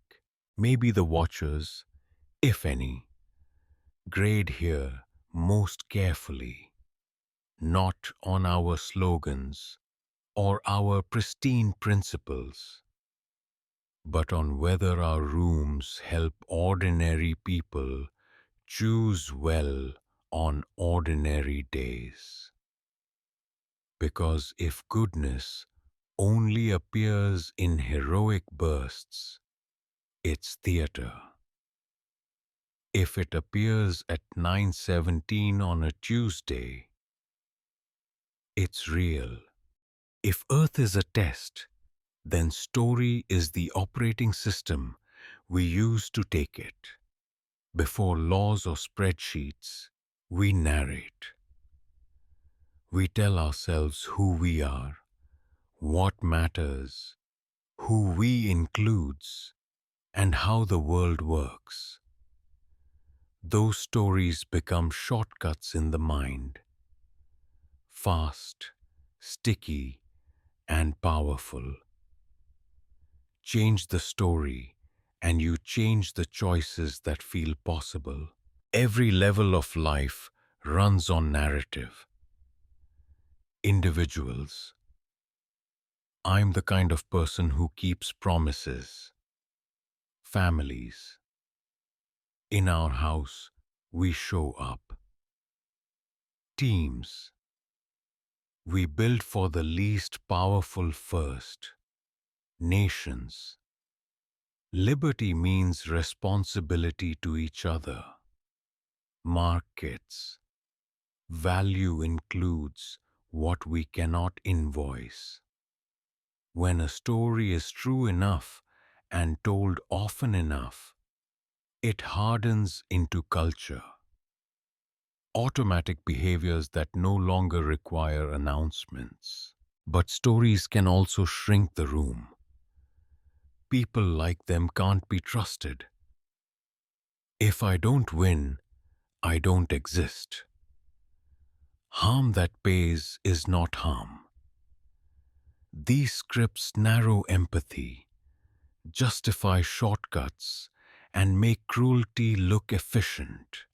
Maybe the watchers, if any, grade here most carefully, not on our slogans or our pristine principles, but on whether our rooms help ordinary people choose well on ordinary days. Because if goodness only appears in heroic bursts, it's theater. If it appears at 9:17 on a Tuesday, it's real. If Earth is a test, then story is the operating system we use to take it. Before laws or spreadsheets, we narrate. We tell ourselves who we are, what matters, who we includes, and how the world works. Those stories become shortcuts in the mind, fast, sticky, and powerful. Change the story, and you change the choices that feel possible. Every level of life runs on narrative. Individuals. I'm the kind of person who keeps promises. Families. In our house, we show up. Teams. We build for the least powerful first. Nations. Liberty means responsibility to each other. Markets. Value includes what we cannot invoice. When a story is true enough and told often enough, it hardens into culture. Automatic behaviors that no longer require announcements. But stories can also shrink the room. People like them can't be trusted. If I don't win, I don't exist. Harm that pays is not harm. These scripts narrow empathy, justify shortcuts, and make cruelty look efficient.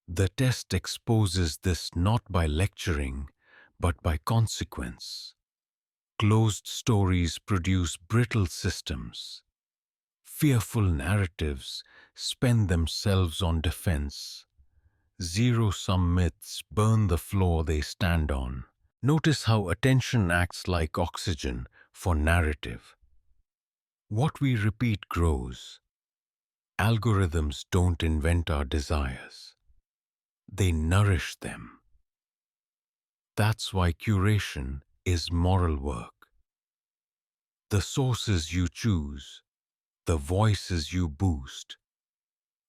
The test exposes this not by lecturing, but by consequence. Closed stories produce brittle systems. Fearful narratives spend themselves on defense. Zero-sum myths burn the floor they stand on. Notice how attention acts like oxygen for narrative. What we repeat grows. Algorithms don't invent our desires, they nourish them. That's why curation is moral work. The sources you choose, the voices you boost,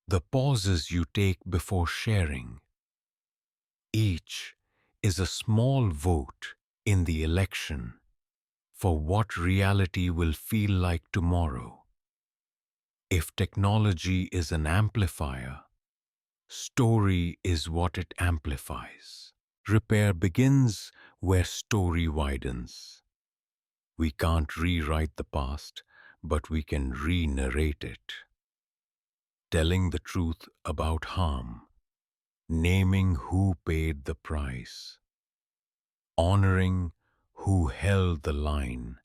the pauses you take before sharing, each is a small vote in the election for what reality will feel like tomorrow. If technology is an amplifier, story is what it amplifies. Repair begins where story widens. We can't rewrite the past, but we can re-narrate it. Telling the truth about harm, naming who paid the price, honoring who held the line,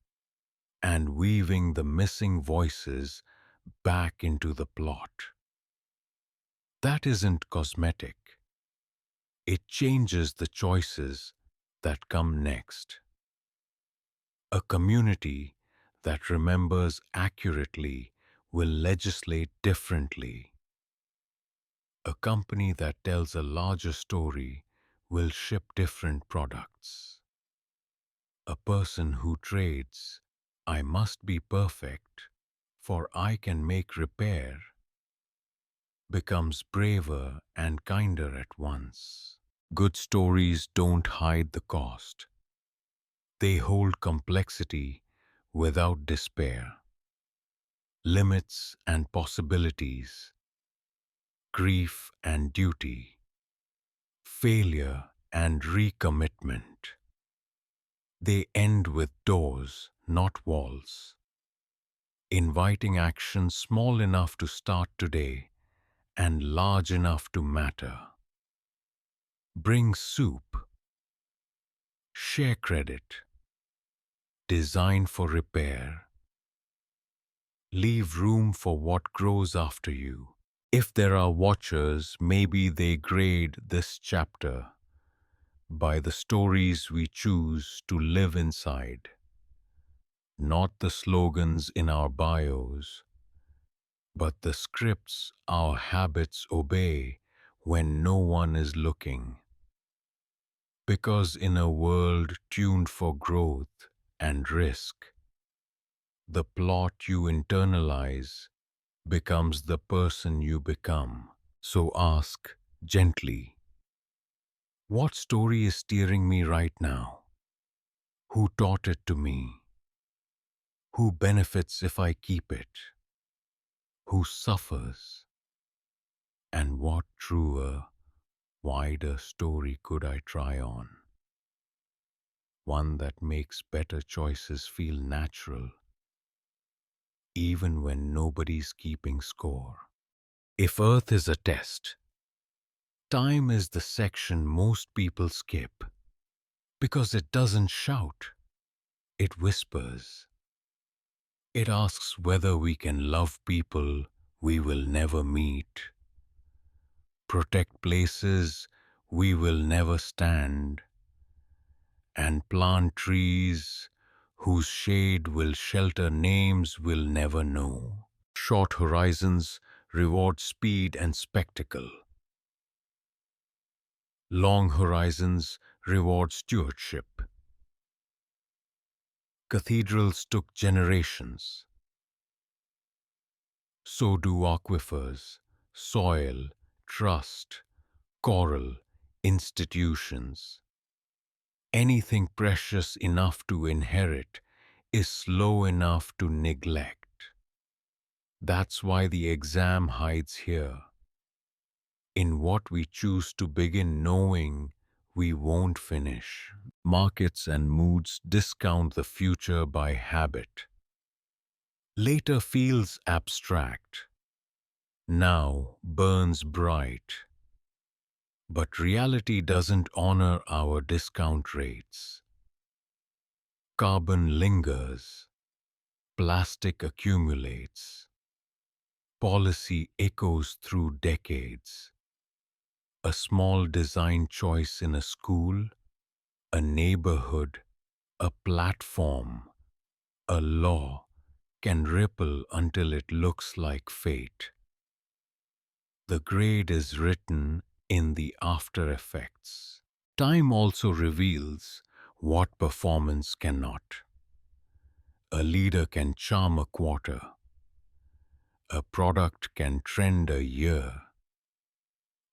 and weaving the missing voices back into the plot. That isn't cosmetic. It changes the choices that come next. A community that remembers accurately will legislate differently. A company that tells a larger story will ship different products. A person who trades, "I must be perfect, for I can make repair," becomes braver and kinder at once. Good stories don't hide the cost. They hold complexity without despair, limits and possibilities, grief and duty, failure and recommitment. They end with doors, not walls, inviting action small enough to start today and large enough to matter. Bring soup, share credit, design for repair, leave room for what grows after you. If there are watchers, maybe they grade this chapter by the stories we choose to live inside, not the slogans in our bios, but the scripts our habits obey when no one is looking. Because in a world tuned for growth and risk, the plot you internalize becomes the person you become. So ask gently, what story is steering me right now? Who taught it to me? Who benefits if I keep it? Who suffers? And what truer, wider story could I try on? One that makes better choices feel natural, even when nobody's keeping score. If Earth is a test, time is the section most people skip, because it doesn't shout, it whispers. It asks whether we can love people we will never meet, protect places we will never stand, and plant trees whose shade will shelter names we'll never know. Short horizons reward speed and spectacle. Long horizons reward stewardship. Cathedrals took generations. So do aquifers, soil, trust, coral, institutions. Anything precious enough to inherit is slow enough to neglect. That's why the exam hides here, in what we choose to begin knowing we won't finish. Markets and moods discount the future by habit. Later feels abstract. Now burns bright. But reality doesn't honor our discount rates. Carbon lingers. Plastic accumulates. Policy echoes through decades. A small design choice in a school, a neighborhood, a platform, a law can ripple until it looks like fate. The grade is written in the after effects. Time also reveals what performance cannot. A leader can charm a quarter. A product can trend a year.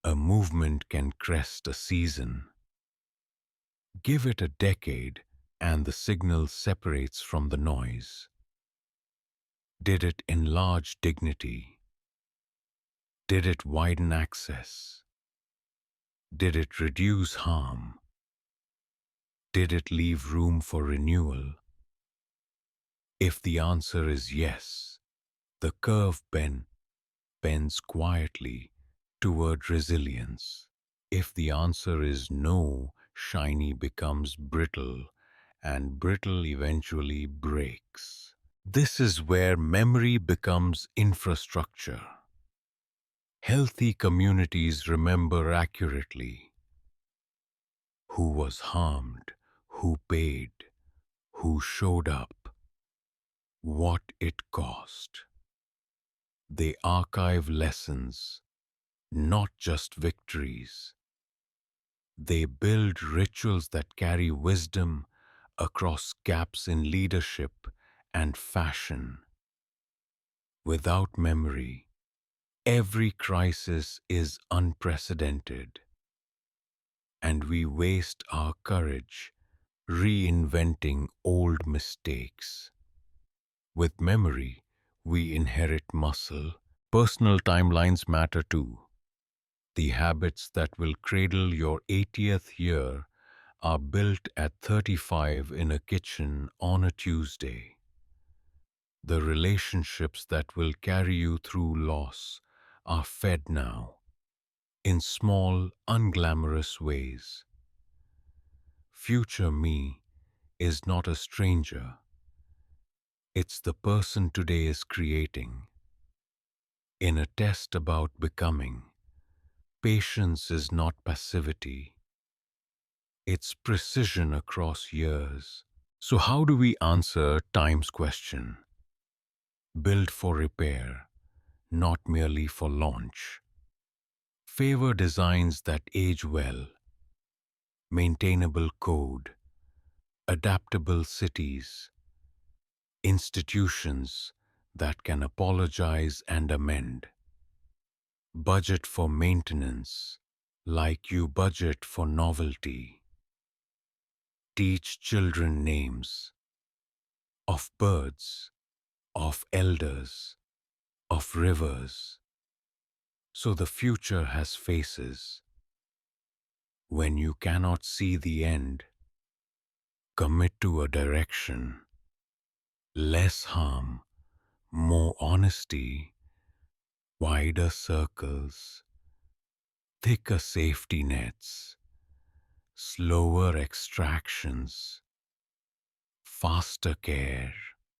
A movement can crest a season. Give it a decade and the signal separates from the noise. Did it enlarge dignity? Did it widen access? Did it reduce harm? Did it leave room for renewal? If the answer is yes, the curve bends quietly toward resilience. If the answer is no, shiny becomes brittle, and brittle eventually breaks. This is where memory becomes infrastructure. Healthy communities remember accurately who was harmed, who paid, who showed up, what it cost. They archive lessons, not just victories. They build rituals that carry wisdom across gaps in leadership and fashion. Without memory, every crisis is unprecedented, and we waste our courage reinventing old mistakes. With memory, we inherit muscle. Personal timelines matter too. The habits that will cradle your 80th year are built at 35 in a kitchen on a Tuesday. The relationships that will carry you through loss are fed now, in small, unglamorous ways. Future me is not a stranger. It's the person today is creating. In a test about becoming, patience is not passivity. It's precision across years. So how do we answer time's question? Build for repair, not merely for launch. Favor designs that age well, maintainable code, adaptable cities, institutions that can apologize and amend. Budget for maintenance, like you budget for novelty. Teach children names of birds, of elders, of rivers, so the future has faces. When you cannot see the end, commit to a direction. Less harm, more honesty, wider circles, thicker safety nets, slower extractions, faster care.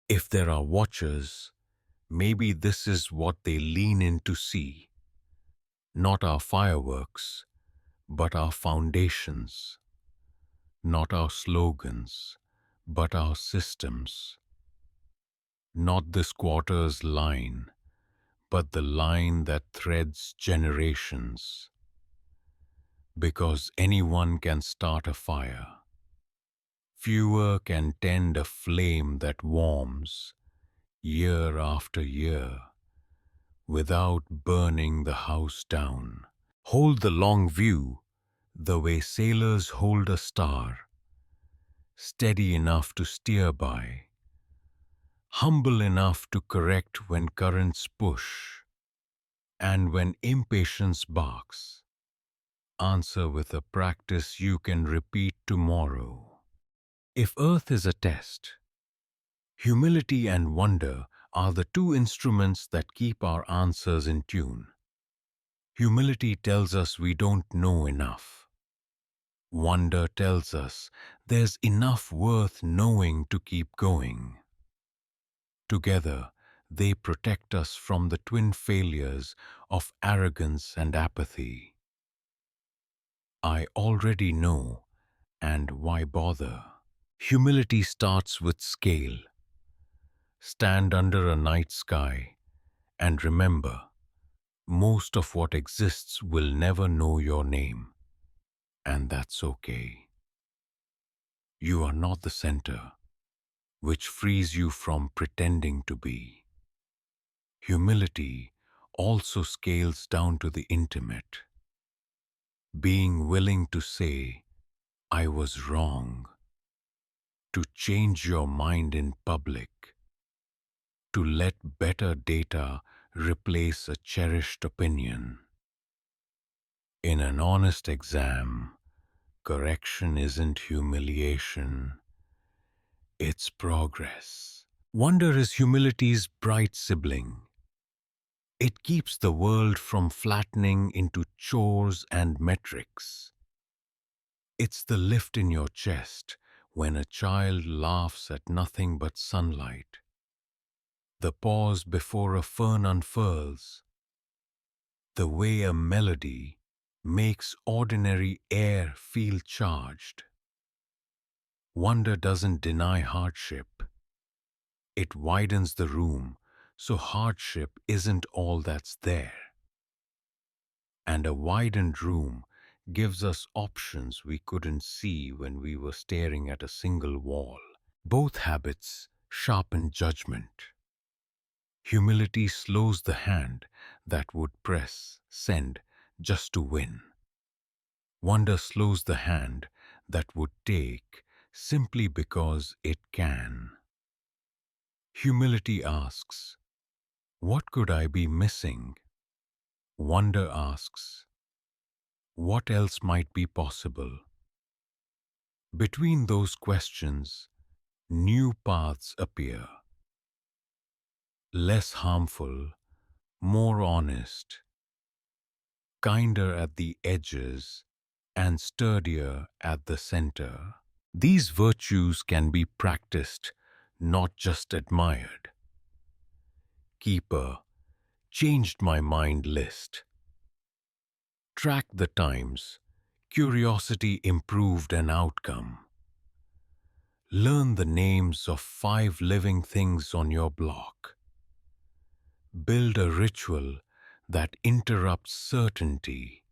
If there are watchers, maybe this is what they lean in to see. Not our fireworks, but our foundations. Not our slogans, but our systems. Not this quarter's line, but the line that threads generations. Because anyone can start a fire. Fewer can tend a flame that warms, year after year, without burning the house down. Hold the long view, the way sailors hold a star, steady enough to steer by, humble enough to correct when currents push, and when impatience barks, answer with a practice you can repeat tomorrow. If Earth is a test, humility and wonder are the two instruments that keep our answers in tune. Humility tells us we don't know enough. Wonder tells us there's enough worth knowing to keep going. Together, they protect us from the twin failures of arrogance and apathy. I already know, and why bother? Humility starts with scale. Stand under a night sky and remember, Most of what exists will never know your name, and that's okay. You are not the center, which frees you from pretending to be. Humility also scales down to the intimate, being willing to say, I was wrong, to change your mind in public, to let better data replace a cherished opinion. In an honest exam, correction isn't humiliation, it's progress. Wonder is humility's bright sibling. It keeps the world from flattening into chores and metrics. It's the lift in your chest when a child laughs at nothing but sunlight, the pause before a fern unfurls, the way a melody makes ordinary air feel charged. Wonder doesn't deny hardship. It widens the room so hardship isn't all that's there. And a widened room gives us options we couldn't see when we were staring at a single wall. Both habits sharpen judgment. Humility slows the hand that would press send just to win. Wonder slows the hand that would take simply because it can. Humility asks, what could I be missing? Wonder asks, what else might be possible? Between those questions, new paths appear, less harmful, more honest, kinder at the edges, and sturdier at the center. These virtues can be practiced, not just admired. Keep a changed my mind list. Track the times, curiosity improved an outcome. Learn the names of 5 living things on your block. Build a ritual that interrupts certainty.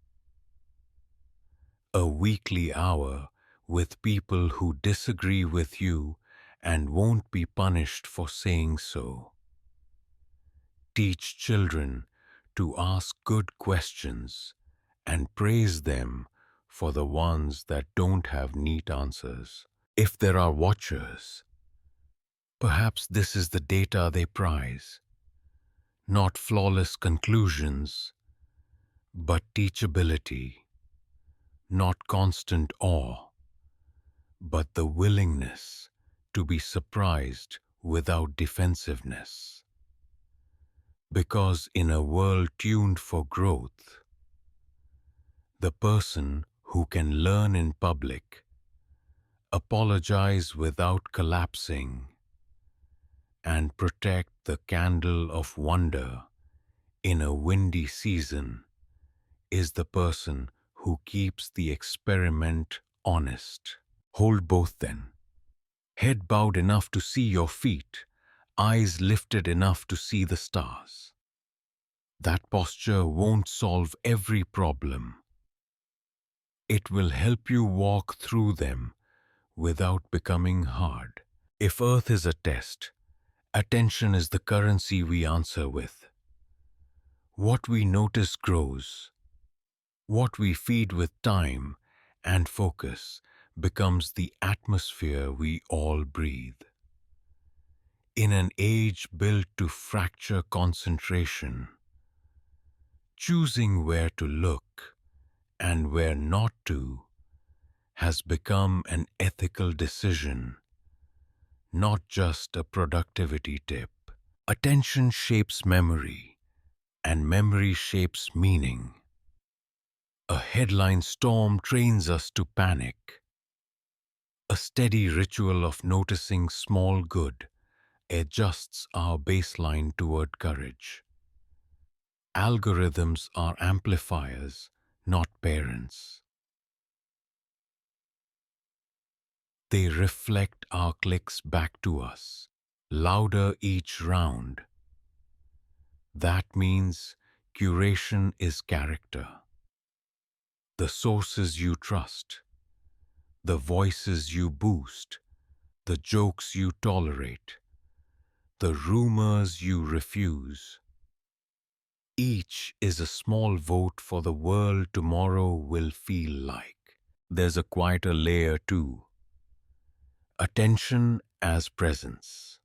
A weekly hour with people who disagree with you and won't be punished for saying so. Teach children to ask good questions and praise them for the ones that don't have neat answers. If there are watchers, perhaps this is the data they prize. Not flawless conclusions, but teachability. Not constant awe, but the willingness to be surprised without defensiveness. Because in a world tuned for growth, the person who can learn in public, apologize without collapsing, and protect the candle of wonder in a windy season is the person who keeps the experiment honest. Hold both then. Head bowed enough to see your feet, eyes lifted enough to see the stars. That posture won't solve every problem. It will help you walk through them without becoming hard. If Earth is a test, attention is the currency we answer with. What we notice grows. What we feed with time and focus becomes the atmosphere we all breathe. In an age built to fracture concentration, choosing where to look and where not to has become an ethical decision, not just a productivity tip. Attention shapes memory, and memory shapes meaning. A headline storm trains us to panic. A steady ritual of noticing small good adjusts our baseline toward courage. Algorithms are amplifiers, not parents. They reflect our clicks back to us, louder each round. That means Curation is character. The sources you trust, the voices you boost, the jokes you tolerate, the rumors you refuse. Each is a small vote for the world tomorrow will feel like. There's a quieter layer too. Attention as presence.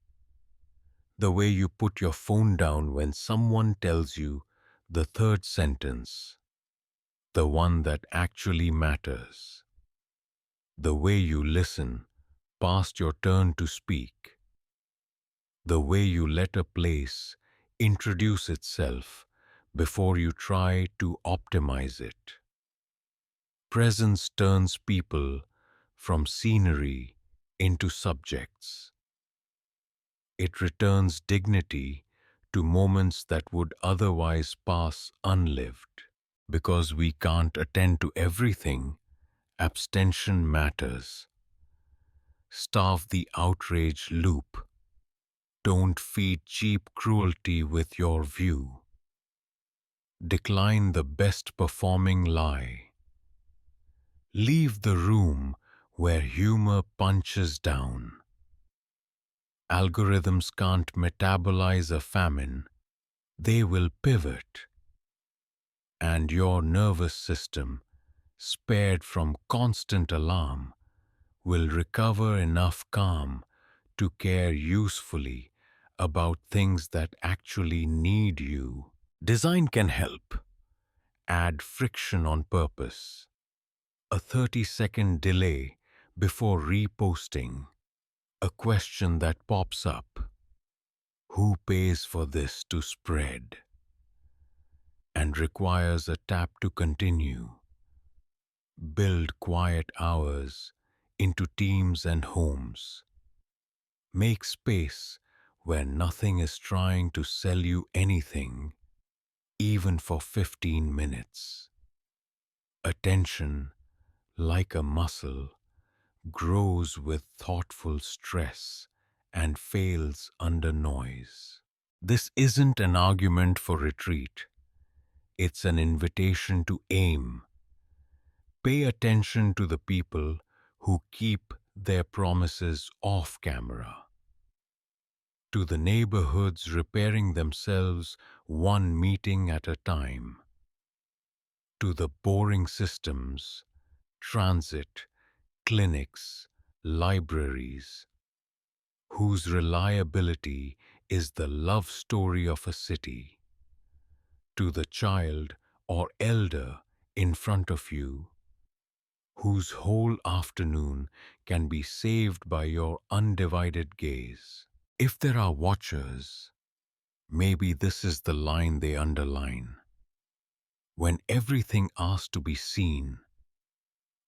The way you put your phone down when someone tells you the third sentence, the one that actually matters. The way you listen past your turn to speak. The way you let a place introduce itself before you try to optimize it. Presence turns people from scenery into subjects. It returns dignity to moments that would otherwise pass unlived. Because we can't attend to everything, abstention matters. Starve the outrage loop. Don't feed cheap cruelty with your view. Decline the best performing lie. Leave the room where humor punches down. Algorithms can't metabolize a famine. They will pivot. And your nervous system, spared from constant alarm, will recover enough calm to care usefully about things that actually need you. Design can help. Add friction on purpose. A 30-second delay before reposting. A question that pops up. Who pays for this to spread? And requires a tap to continue. Build quiet hours into teams and homes. Make space where nothing is trying to sell you anything, even for 15 minutes. Attention, like a muscle, grows with thoughtful stress and fails under noise. This isn't an argument for retreat. It's an invitation to aim. Pay attention to the people who keep their promises off camera. To the neighborhoods repairing themselves one meeting at a time. To the boring systems, transit, clinics, libraries, whose reliability is the love story of a city. To the child or elder in front of you, whose whole afternoon can be saved by your undivided gaze. If there are watchers, maybe this is the line they underline. When everything asked to be seen,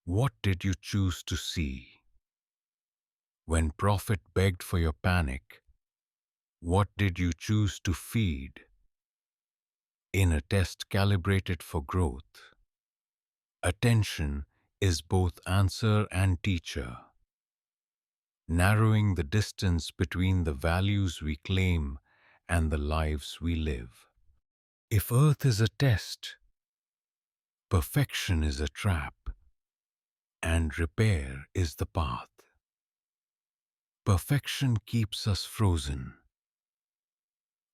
what did you choose to see? When profit begged for your panic, what did you choose to feed? In a test calibrated for growth, attention is both answer and teacher, narrowing the distance between the values we claim and the lives we live. If Earth is a test, perfection is a trap, and repair is the path. Perfection keeps us frozen,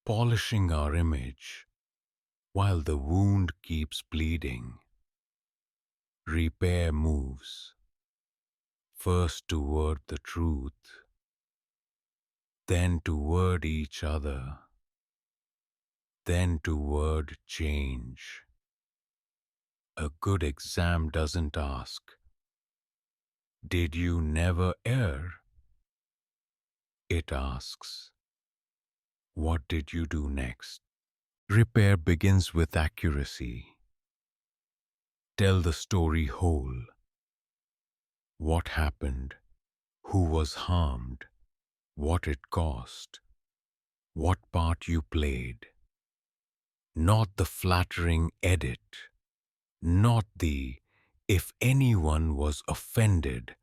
polishing our image, while the wound keeps bleeding. Repair moves, first toward the truth, then toward each other, then toward change. A good exam doesn't ask, "Did you never err?" It asks, "What did you do next?" Repair begins with accuracy. Tell the story whole. What happened? Who was harmed? What it cost? What part you played? Not the flattering edit. Not the, if anyone was offended,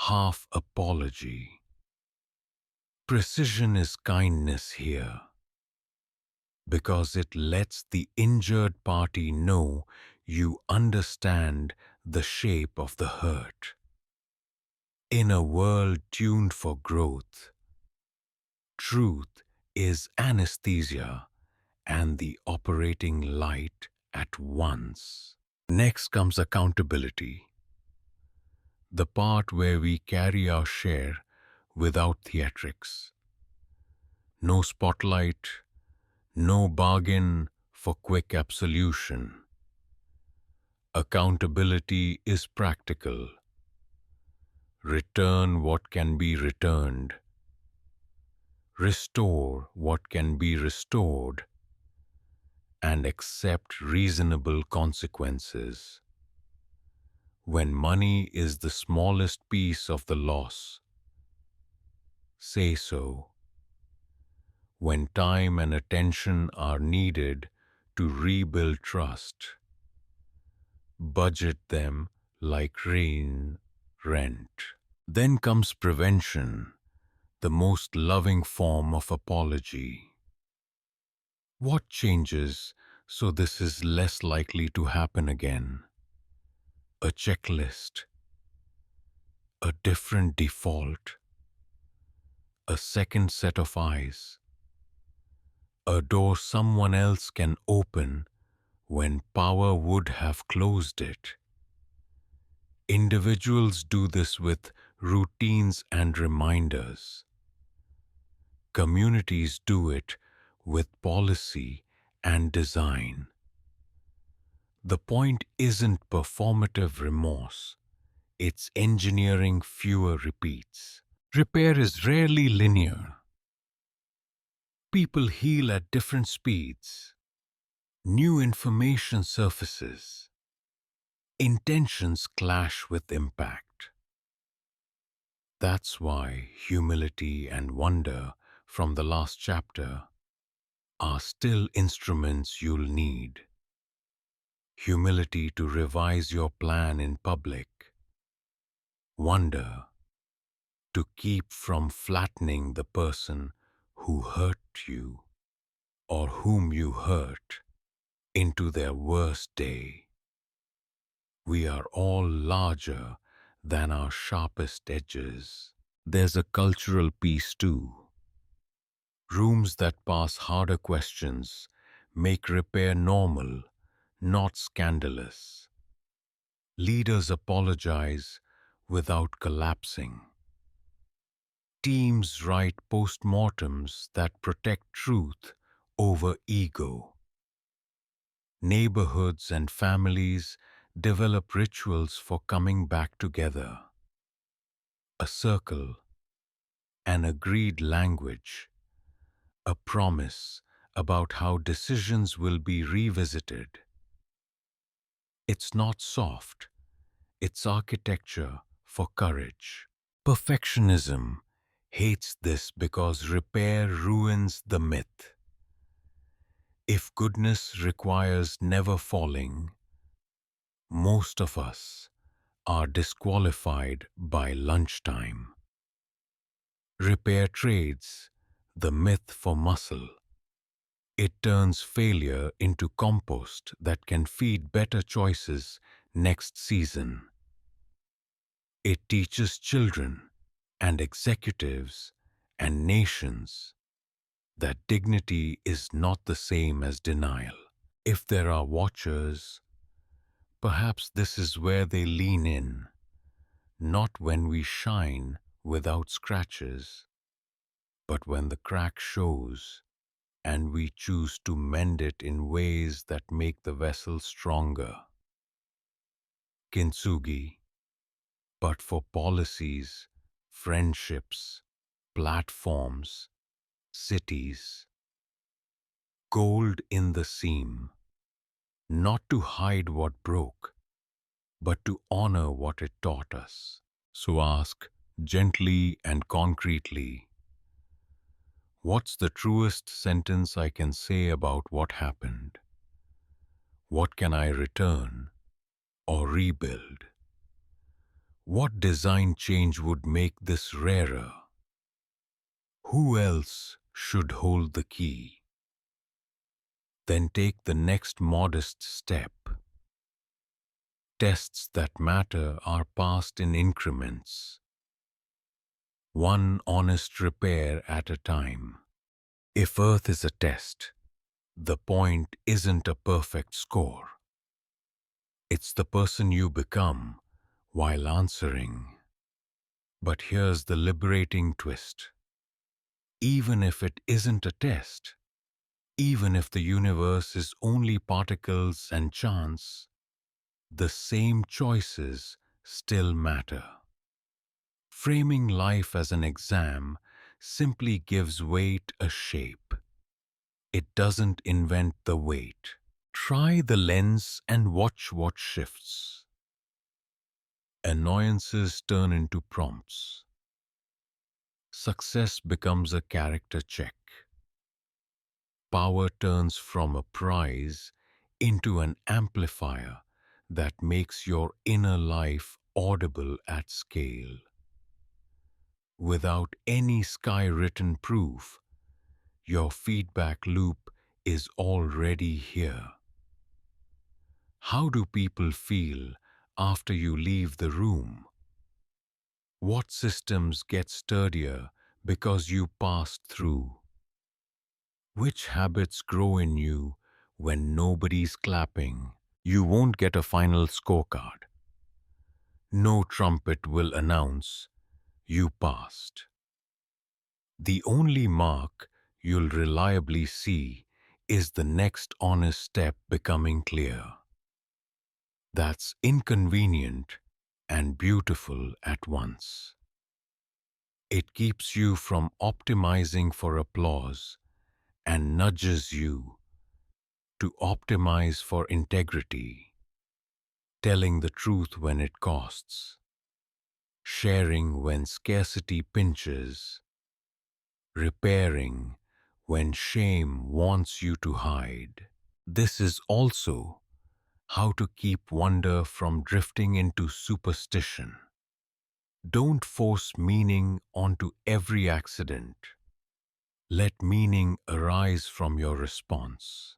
half apology. Precision is kindness here. because it lets the injured party know you understand the shape of the hurt. In a world tuned for growth, truth is anesthesia and the operating light at once. Next comes accountability, the part where we carry our share without theatrics. No spotlight, no bargain for quick absolution. Accountability is practical. Return what can be returned. Restore what can be restored. And accept reasonable consequences. When money is the smallest piece of the loss, say so. When time and attention are needed to rebuild trust, budget them like rent. Then comes prevention, the most loving form of apology. What changes so this is less likely to happen again? A checklist, a different default, a second set of eyes, a door someone else can open when power would have closed it. Individuals do this with routines and reminders. Communities do it with policy and design. The point isn't performative remorse, it's engineering fewer repeats. Repair is rarely linear. People heal at different speeds. New information surfaces. Intentions clash with impact. That's why humility and wonder from the last chapter are still instruments you'll need. Humility to revise your plan in public. Wonder to keep from flattening the person who hurt you or whom you hurt into their worst day. We are all larger than our sharpest edges. There's a cultural piece too. Rooms that pass harder questions make repair normal, not scandalous. Leaders apologize without collapsing. Teams write postmortems that protect truth over ego. Neighborhoods and families develop rituals for coming back together. A circle, an agreed language, a promise about how decisions will be revisited. It's not soft, it's architecture for courage. Perfectionism hates this because repair ruins the myth. If goodness requires never falling, most of us are disqualified by lunchtime. Repair trades the myth for muscle. It turns failure into compost that can feed better choices next season. It teaches children and executives and nations that dignity is not the same as denial. If there are watchers, perhaps this is where they lean in, not when we shine without scratches, but when the crack shows and we choose to mend it in ways that make the vessel stronger. Kintsugi, but for policies, friendships, platforms, cities. Gold in the seam, not to hide what broke, but to honor what it taught us. So ask gently and concretely, what's the truest sentence I can say about what happened? What can I return or rebuild? What design change would make this rarer? Who else should hold the key? Then take the next modest step. Tests that matter are passed in increments, one honest repair at a time. If Earth is a test, the point isn't a perfect score. It's the person you become while answering. But here's the liberating twist. Even if it isn't a test, even if the universe is only particles and chance, the same choices still matter. Framing life as an exam simply gives weight a shape. It doesn't invent the weight. Try the lens and watch what shifts. Annoyances turn into prompts. Success becomes a character check. Power turns from a prize into an amplifier that makes your inner life audible at scale. Without any sky-written proof, your feedback loop is already here. How do people feel after you leave the room? What systems get sturdier because you passed through? Which habits grow in you when nobody's clapping? You won't get a final scorecard. No trumpet will announce you passed. The only mark you'll reliably see is the next honest step becoming clear. That's inconvenient and beautiful at once. It keeps you from optimizing for applause and nudges you to optimize for integrity, telling the truth when it costs, sharing when scarcity pinches, repairing when shame wants you to hide. This is also how to keep wonder from drifting into superstition. Don't force meaning onto every accident. Let meaning arise from your response.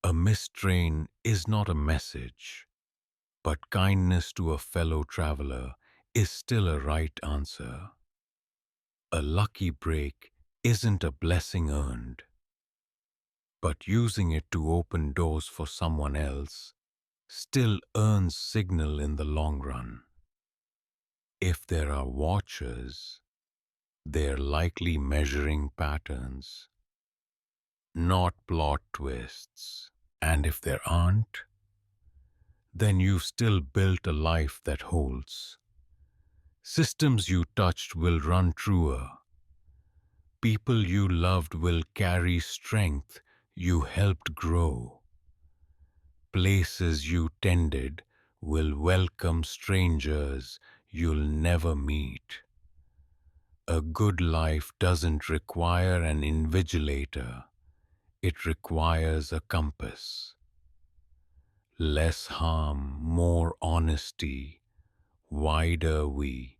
A missed train is not a message, but kindness to a fellow traveler is still a right answer. A lucky break isn't a blessing earned, but using it to open doors for someone else still earns signal in the long run. If there are watchers, they're likely measuring patterns, not plot twists. And if there aren't, then you've still built a life that holds. Systems you touched will run truer. People you loved will carry strength you helped grow. Places you tended will welcome strangers you'll never meet. A good life doesn't require an invigilator. It requires a compass. Less harm, more honesty, wider we,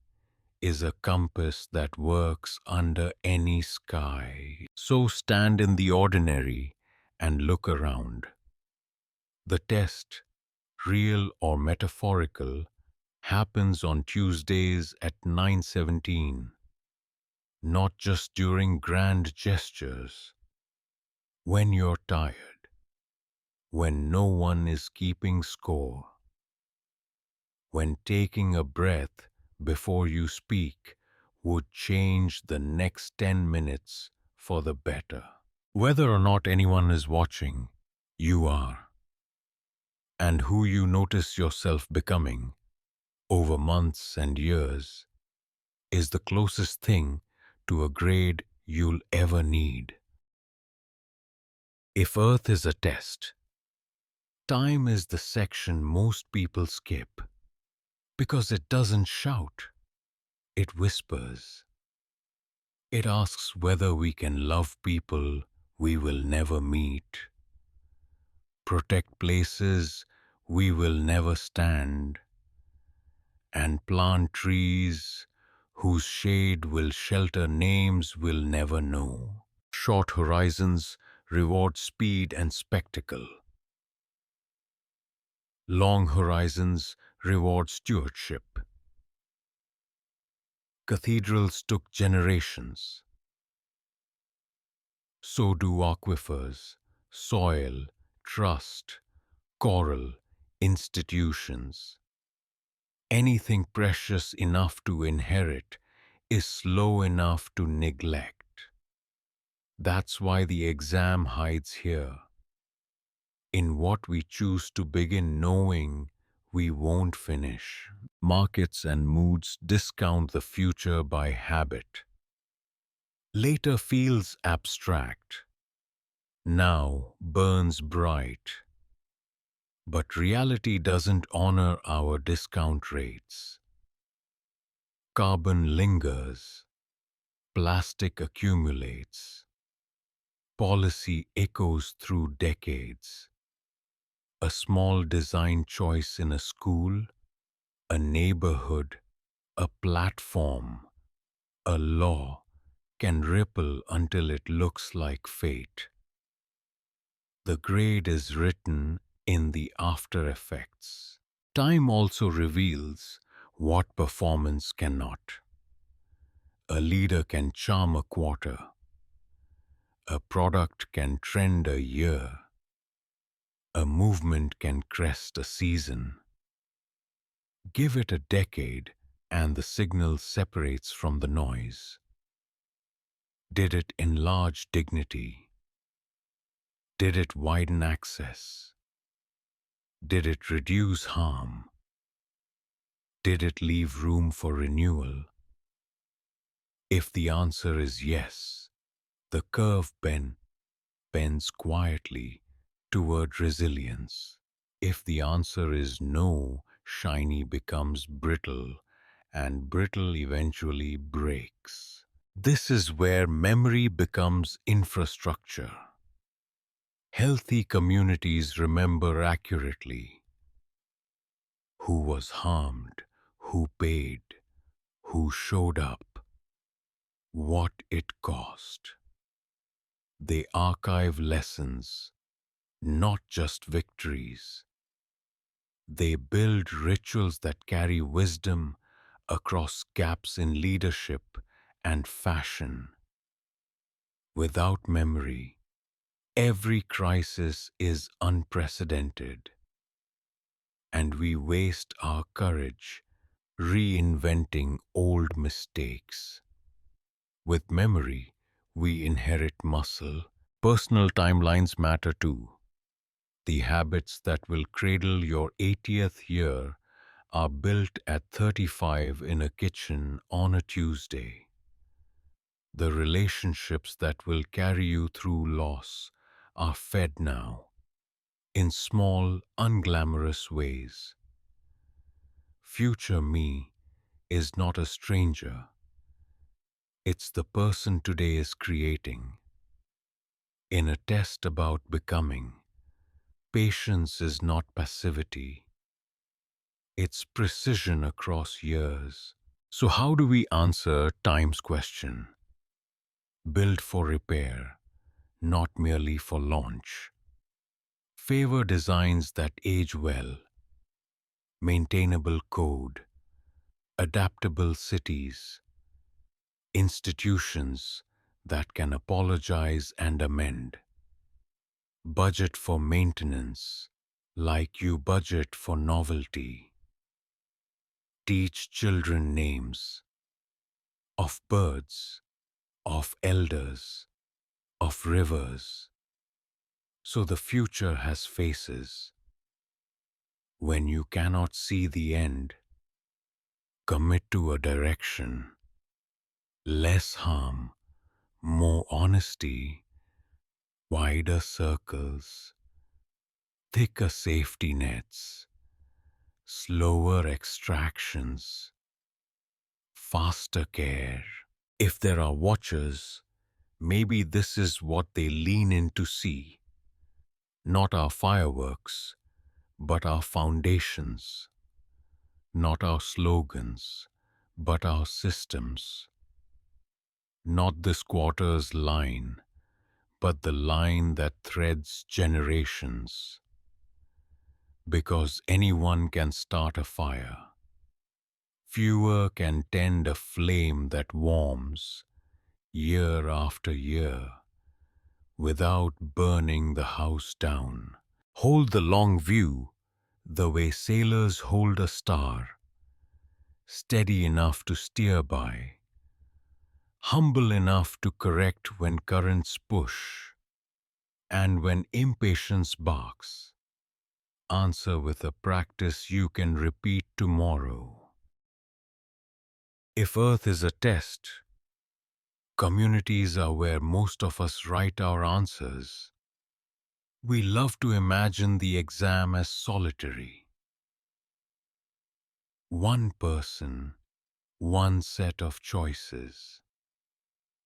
is a compass that works under any sky. So stand in the ordinary and look around. The test, real or metaphorical, happens on Tuesdays at 9:17, not just during grand gestures. When you're tired, when no one is keeping score, when taking a breath before you speak would change the next 10 minutes for the better. Whether or not anyone is watching, you are. And who you notice yourself becoming over months and years is the closest thing to a grade you'll ever need. If Earth is a test, time is the section most people skip because it doesn't shout, it whispers. It asks whether we can love people we will never meet, protect places we will never stand, and plant trees whose shade will shelter names we'll never know. Short horizons reward speed and spectacle. Long horizons reward stewardship. Cathedrals took generations. So do aquifers, soil, trust, coral, institutions. Anything precious enough to inherit is slow enough to neglect. That's why the exam hides here, in what we choose to begin knowing we won't finish. Markets and moods discount the future by habit. Later feels abstract. Now burns bright. But reality doesn't honor our discount rates. Carbon lingers. Plastic accumulates. Policy echoes through decades. A small design choice in a school, a neighborhood, a platform, a law can ripple until it looks like fate. The grade is written in the after effects. Time also reveals what performance cannot. A leader can charm a quarter. A product can trend a year. A movement can crest a season. Give it a decade and the signal separates from the noise. Did it enlarge dignity? Did it widen access? Did it reduce harm? Did it leave room for renewal? If the answer is yes, the curve bends quietly toward resilience. If the answer is no, shiny becomes brittle, and brittle eventually breaks. This is where memory becomes infrastructure. Healthy communities remember accurately who was harmed, who paid, who showed up, what it cost. They archive lessons, not just victories. They build rituals that carry wisdom across gaps in leadership and fashion. Without memory, every crisis is unprecedented, and we waste our courage reinventing old mistakes. With memory, we inherit muscle. Personal timelines matter too. The habits that will cradle your 80th year are built at 35 in a kitchen on a Tuesday. The relationships that will carry you through loss are fed now, in small, unglamorous ways. Future me is not a stranger. It's the person today is creating. In a test about becoming, patience is not passivity. It's precision across years. So how do we answer time's question? Build for repair, not merely for launch. Favor designs that age well, maintainable code, adaptable cities, institutions that can apologize and amend. Budget for maintenance, like you budget for novelty. Teach children names of birds, of elders, of rivers, so the future has faces. When you cannot see the end, commit to a direction. Less harm, more honesty, wider circles, thicker safety nets, slower extractions, faster care. If there are watchers, maybe this is what they lean in to see. Not our fireworks, but our foundations. Not our slogans, but our systems. Not this quarter's line, but the line that threads generations. Because anyone can start a fire. Fewer can tend a flame that warms year after year without burning the house down. Hold the long view the way sailors hold a star, steady enough to steer by, humble enough to correct when currents push, and when impatience barks, answer with a practice you can repeat tomorrow. If Earth is a test, communities are where most of us write our answers. We love to imagine the exam as solitary. One person, one set of choices.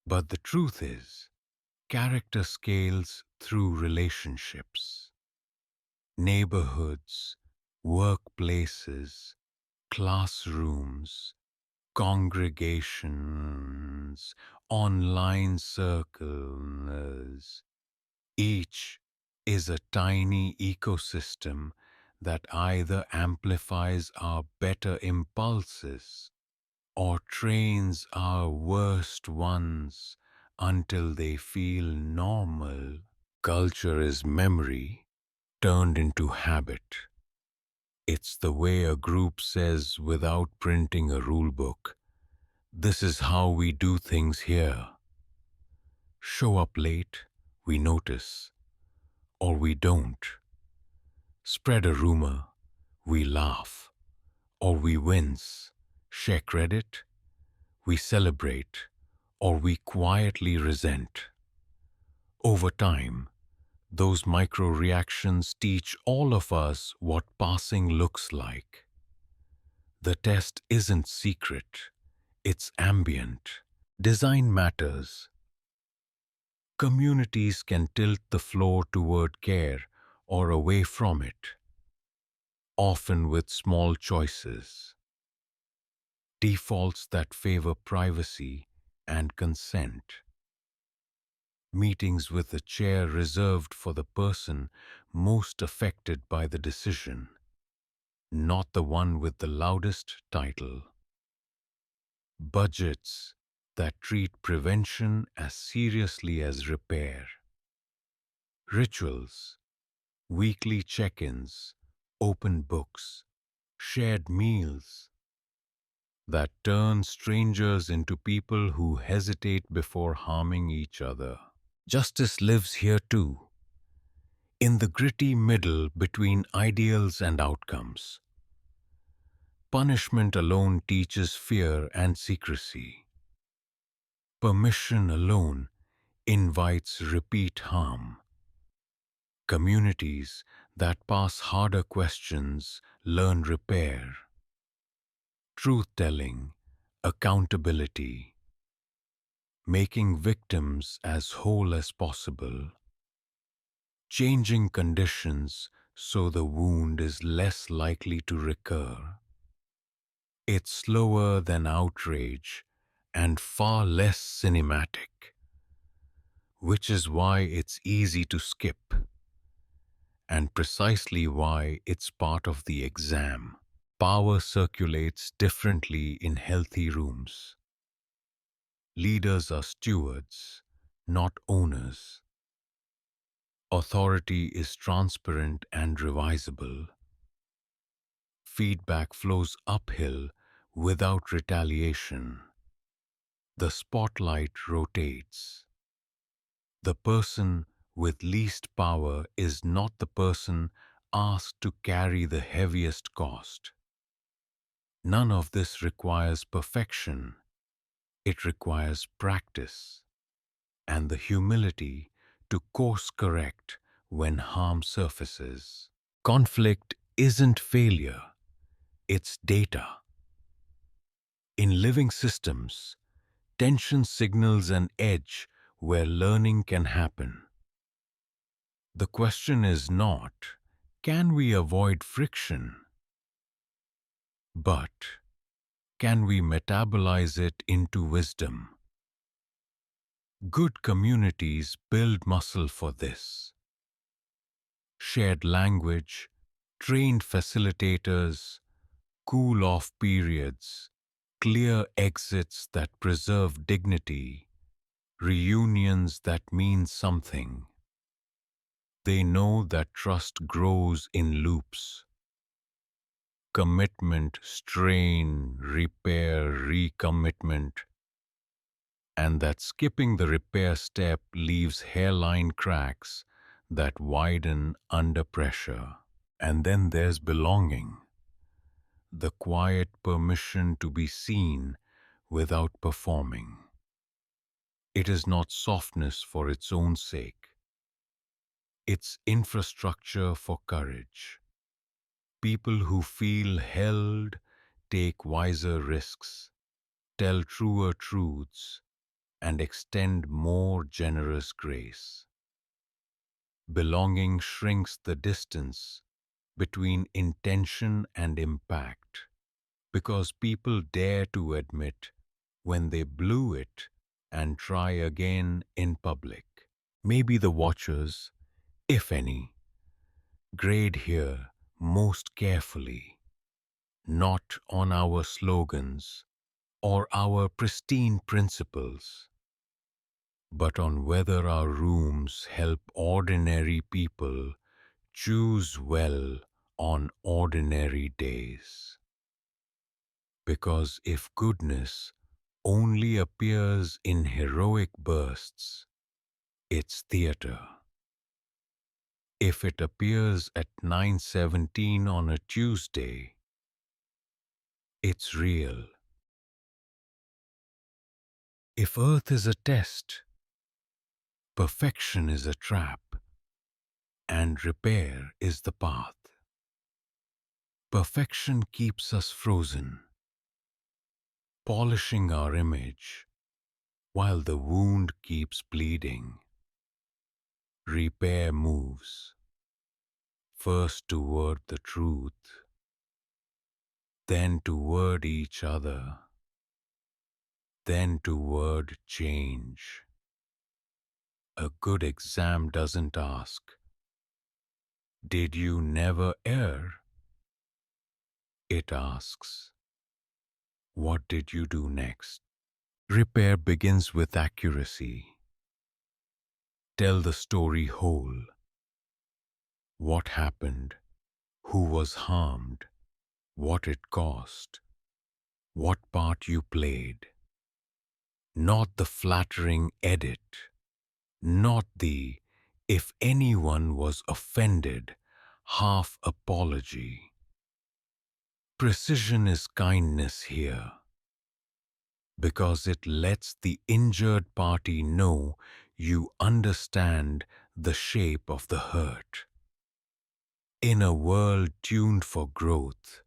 But the truth is, character scales through relationships. Neighborhoods, workplaces, classrooms, congregations, online circles. Each is a tiny ecosystem that either amplifies our better impulses or trains our worst ones until they feel normal. Culture is memory turned into habit. It's the way a group says without printing a rule book, "This is how we do things here." Show up late, we notice, or we don't. Spread a rumor, we laugh, or we wince. Share credit, we celebrate, or we quietly resent. Over time, those micro reactions teach all of us what passing looks like. The test isn't secret, it's ambient. Design matters. Communities can tilt the floor toward care or away from it, often with small choices. Defaults that favor privacy and consent. Meetings with a chair reserved for the person most affected by the decision, not the one with the loudest title. Budgets that treat prevention as seriously as repair. Rituals, weekly check-ins, open books, shared meals that turn strangers into people who hesitate before harming each other. Justice lives here too, in the gritty middle between ideals and outcomes. Punishment alone teaches fear and secrecy. Permission alone invites repeat harm. Communities that pass harder questions learn repair. Truth-telling, accountability, making victims as whole as possible. Changing conditions so the wound is less likely to recur. It's slower than outrage and far less cinematic, which is why it's easy to skip, and precisely why it's part of the exam. Power circulates differently in healthy rooms. Leaders are stewards, not owners. Authority is transparent and revisable. Feedback flows uphill without retaliation. The spotlight rotates. The person with least power is not the person asked to carry the heaviest cost. None of this requires perfection. It requires practice and the humility to course correct when harm surfaces. Conflict isn't failure, it's data. In living systems, tension signals an edge where learning can happen. The question is not, can we avoid friction? But, can we metabolize it into wisdom? Good communities build muscle for this. Shared language, trained facilitators, cool-off periods, clear exits that preserve dignity, reunions that mean something. They know that trust grows in loops. Commitment, strain, repair, recommitment, and that skipping the repair step leaves hairline cracks that widen under pressure. And then there's belonging, the quiet permission to be seen without performing. It is not softness for its own sake. It's infrastructure for courage. People who feel held take wiser risks, tell truer truths, and extend more generous grace. Belonging shrinks the distance between intention and impact because people dare to admit when they blew it and try again in public. Maybe the watchers, if any, grade here most carefully, not on our slogans or our pristine principles, but on whether our rooms help ordinary people choose well on ordinary days. Because if goodness only appears in heroic bursts, it's theater. If it appears at 9:17 on a Tuesday, it's real. If Earth is a test, perfection is a trap, and repair is the path. Perfection keeps us frozen, polishing our image, while the wound keeps bleeding. Repair moves, first toward the truth, then toward each other, then toward change. A good exam doesn't ask, "Did you never err?" It asks, "What did you do next?" Repair begins with accuracy. Tell the story whole. What happened? Who was harmed? What it cost? What part you played? Not the flattering edit. Not the, if anyone was offended, half apology. Precision is kindness here, because it lets the injured party know you understand the shape of the hurt. In a world tuned for growth,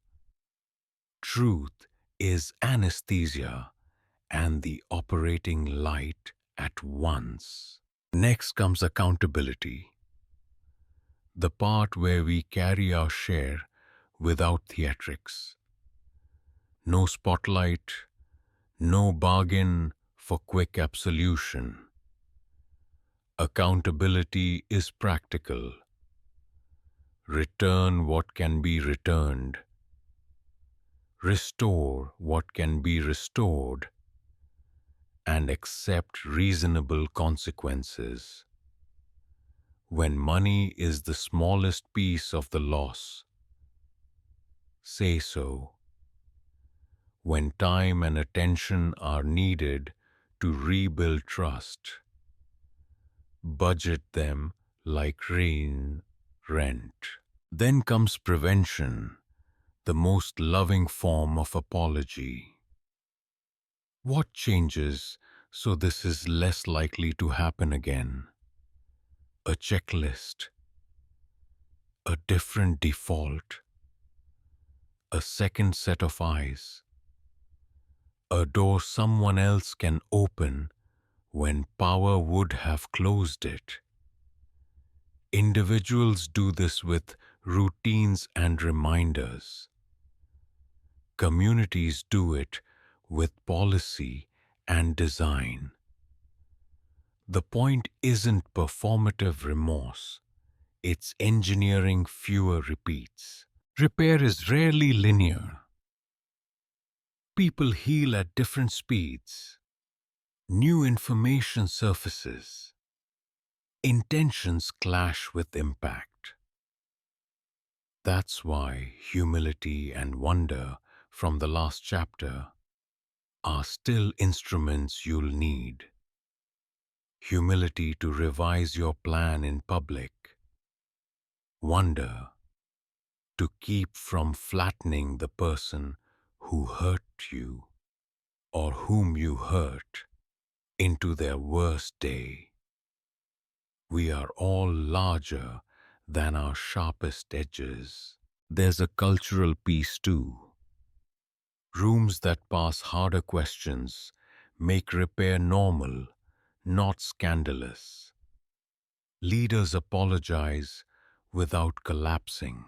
truth is anesthesia and the operating light at once. Next comes accountability, the part where we carry our share without theatrics. No spotlight, no bargain for quick absolution. Accountability is practical. Return what can be returned. Restore what can be restored. And accept reasonable consequences. When money is the smallest piece of the loss, say so. When time and attention are needed to rebuild trust, budget them like rent. Then comes prevention, the most loving form of apology. What changes so this is less likely to happen again? A checklist, a different default, a second set of eyes, a door someone else can open when power would have closed it. Individuals do this with routines and reminders. Communities do it with policy and design. The point isn't performative remorse, it's engineering fewer repeats. Repair is rarely linear. People heal at different speeds. New information surfaces. Intentions clash with impact. That's why humility and wonder from the last chapter are still instruments you'll need. Humility to revise your plan in public. Wonder to keep from flattening the person who hurt you or whom you hurt into their worst day. We are all larger than our sharpest edges. There's a cultural piece too. Rooms that pass harder questions make repair normal, not scandalous. Leaders apologize without collapsing.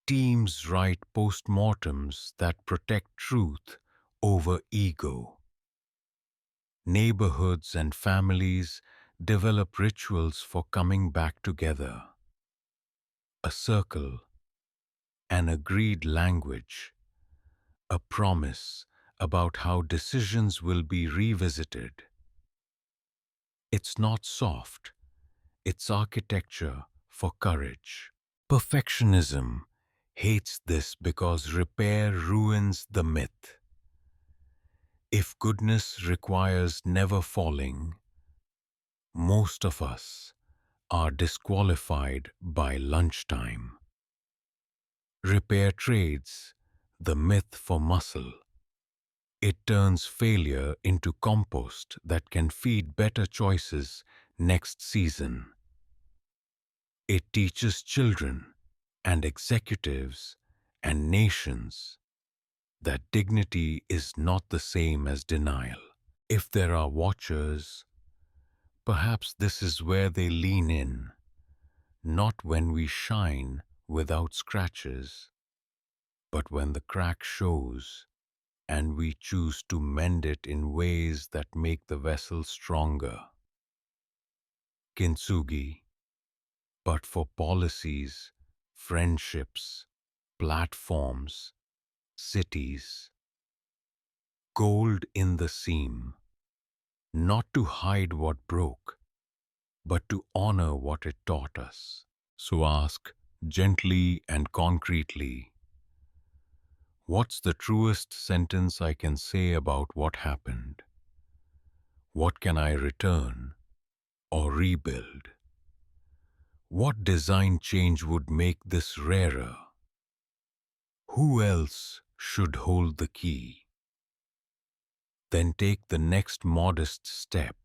Teams write postmortems that protect truth over ego. Neighborhoods and families develop rituals for coming back together. A circle, an agreed language, a promise about how decisions will be revisited. It's not soft, it's architecture for courage. Perfectionism hates this because repair ruins the myth. If goodness requires never falling, most of us are disqualified by lunchtime. Repair trades the myth for muscle. It turns failure into compost that can feed better choices next season. It teaches children and executives and nations that dignity is not the same as denial. If there are watchers, perhaps this is where they lean in, not when we shine without scratches, but when the crack shows and we choose to mend it in ways that make the vessel stronger. Kintsugi, but for policies, friendships, platforms, cities. Gold in the seam, not to hide what broke, but to honor what it taught us. So ask gently and concretely, what's the truest sentence I can say about what happened? What can I return or rebuild? What design change would make this rarer? Who else should hold the key? Then take the next modest step.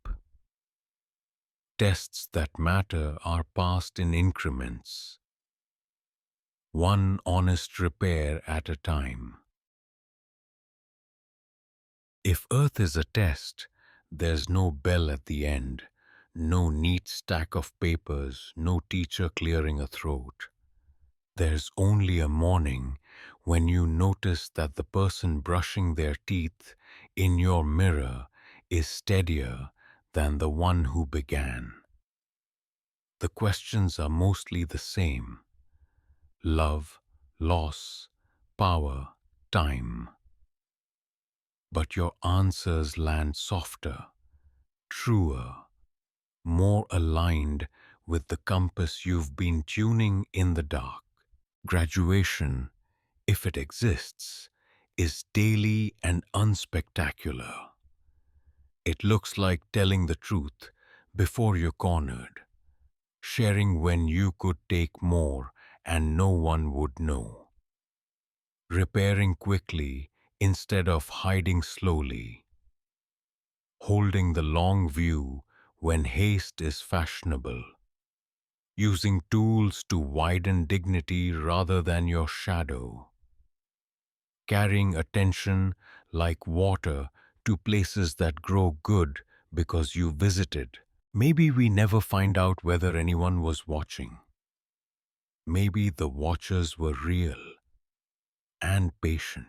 Tests that matter are passed in increments, one honest repair at a time. If Earth is a test, there's no bell at the end, no neat stack of papers, no teacher clearing a throat. There's only a morning when you notice that the person brushing their teeth in your mirror is steadier than the one who began. The questions are mostly the same: love, loss, power, time. But your answers land softer, truer, more aligned with the compass you've been tuning in the dark. Graduation, if it exists, is daily and unspectacular. It looks like telling the truth before you're cornered, sharing when you could take more and no one would know, repairing quickly instead of hiding slowly, holding the long view when haste is fashionable, using tools to widen dignity rather than your shadow, carrying attention like water to places that grow good because you visited. Maybe we never find out whether anyone was watching. Maybe the watchers were real and patient.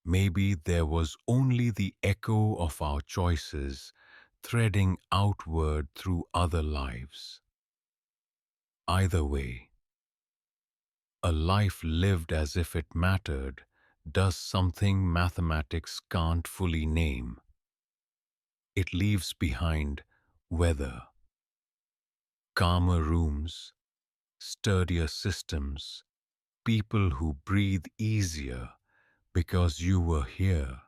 Maybe there was only the echo of our choices threading outward through other lives. Either way, a life lived as if it mattered does something mathematics can't fully name. It leaves behind weather, calmer rooms, sturdier systems, people who breathe easier because you were here.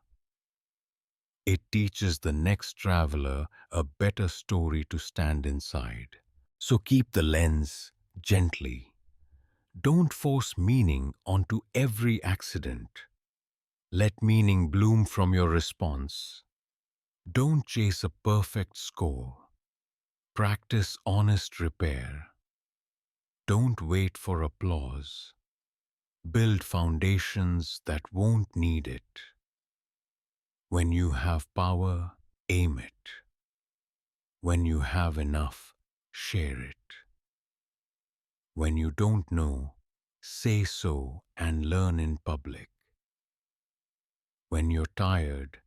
It teaches the next traveler a better story to stand inside. So keep the lens gently. Don't force meaning onto every accident. Let meaning bloom from your response. Don't chase a perfect score. Practice honest repair. Don't wait for applause. Build foundations that won't need it. When you have power, aim it. When you have enough, share it. When you don't know, say so and learn in public. When you're tired,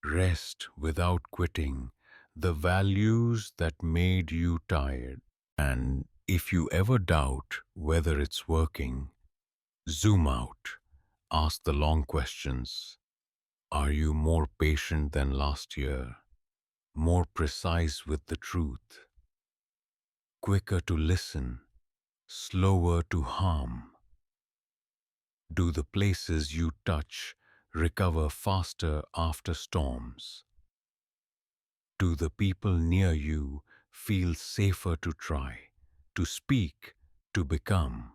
rest without quitting the values that made you tired. And if you ever doubt whether it's working, zoom out, ask the long questions. Are you more patient than last year? More precise with the truth? Quicker to listen? Slower to harm? Do the places you touch recover faster after storms? Do the people near you feel safer to try, to speak, to become?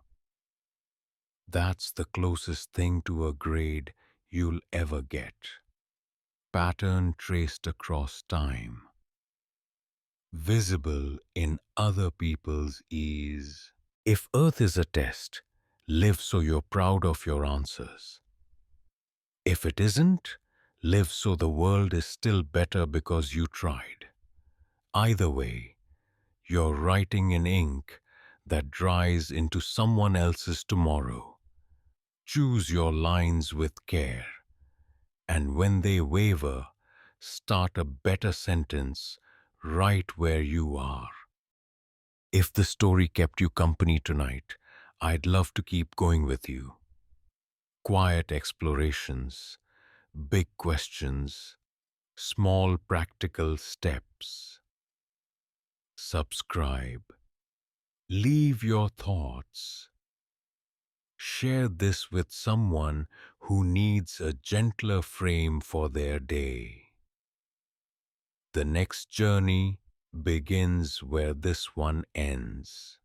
That's the closest thing to a grade you'll ever get. Pattern traced across time. Visible in other people's ease. If Earth is a test, live so you're proud of your answers. If it isn't, live so the world is still better because you tried. Either way, you're writing in ink that dries into someone else's tomorrow. Choose your lines with care, and when they waver, start a better sentence right where you are. If the story kept you company tonight, I'd love to keep going with you. Quiet explorations, big questions, small practical steps. Subscribe. Leave your thoughts. Share this with someone who needs a gentler frame for their day. The next journey begins where this one ends.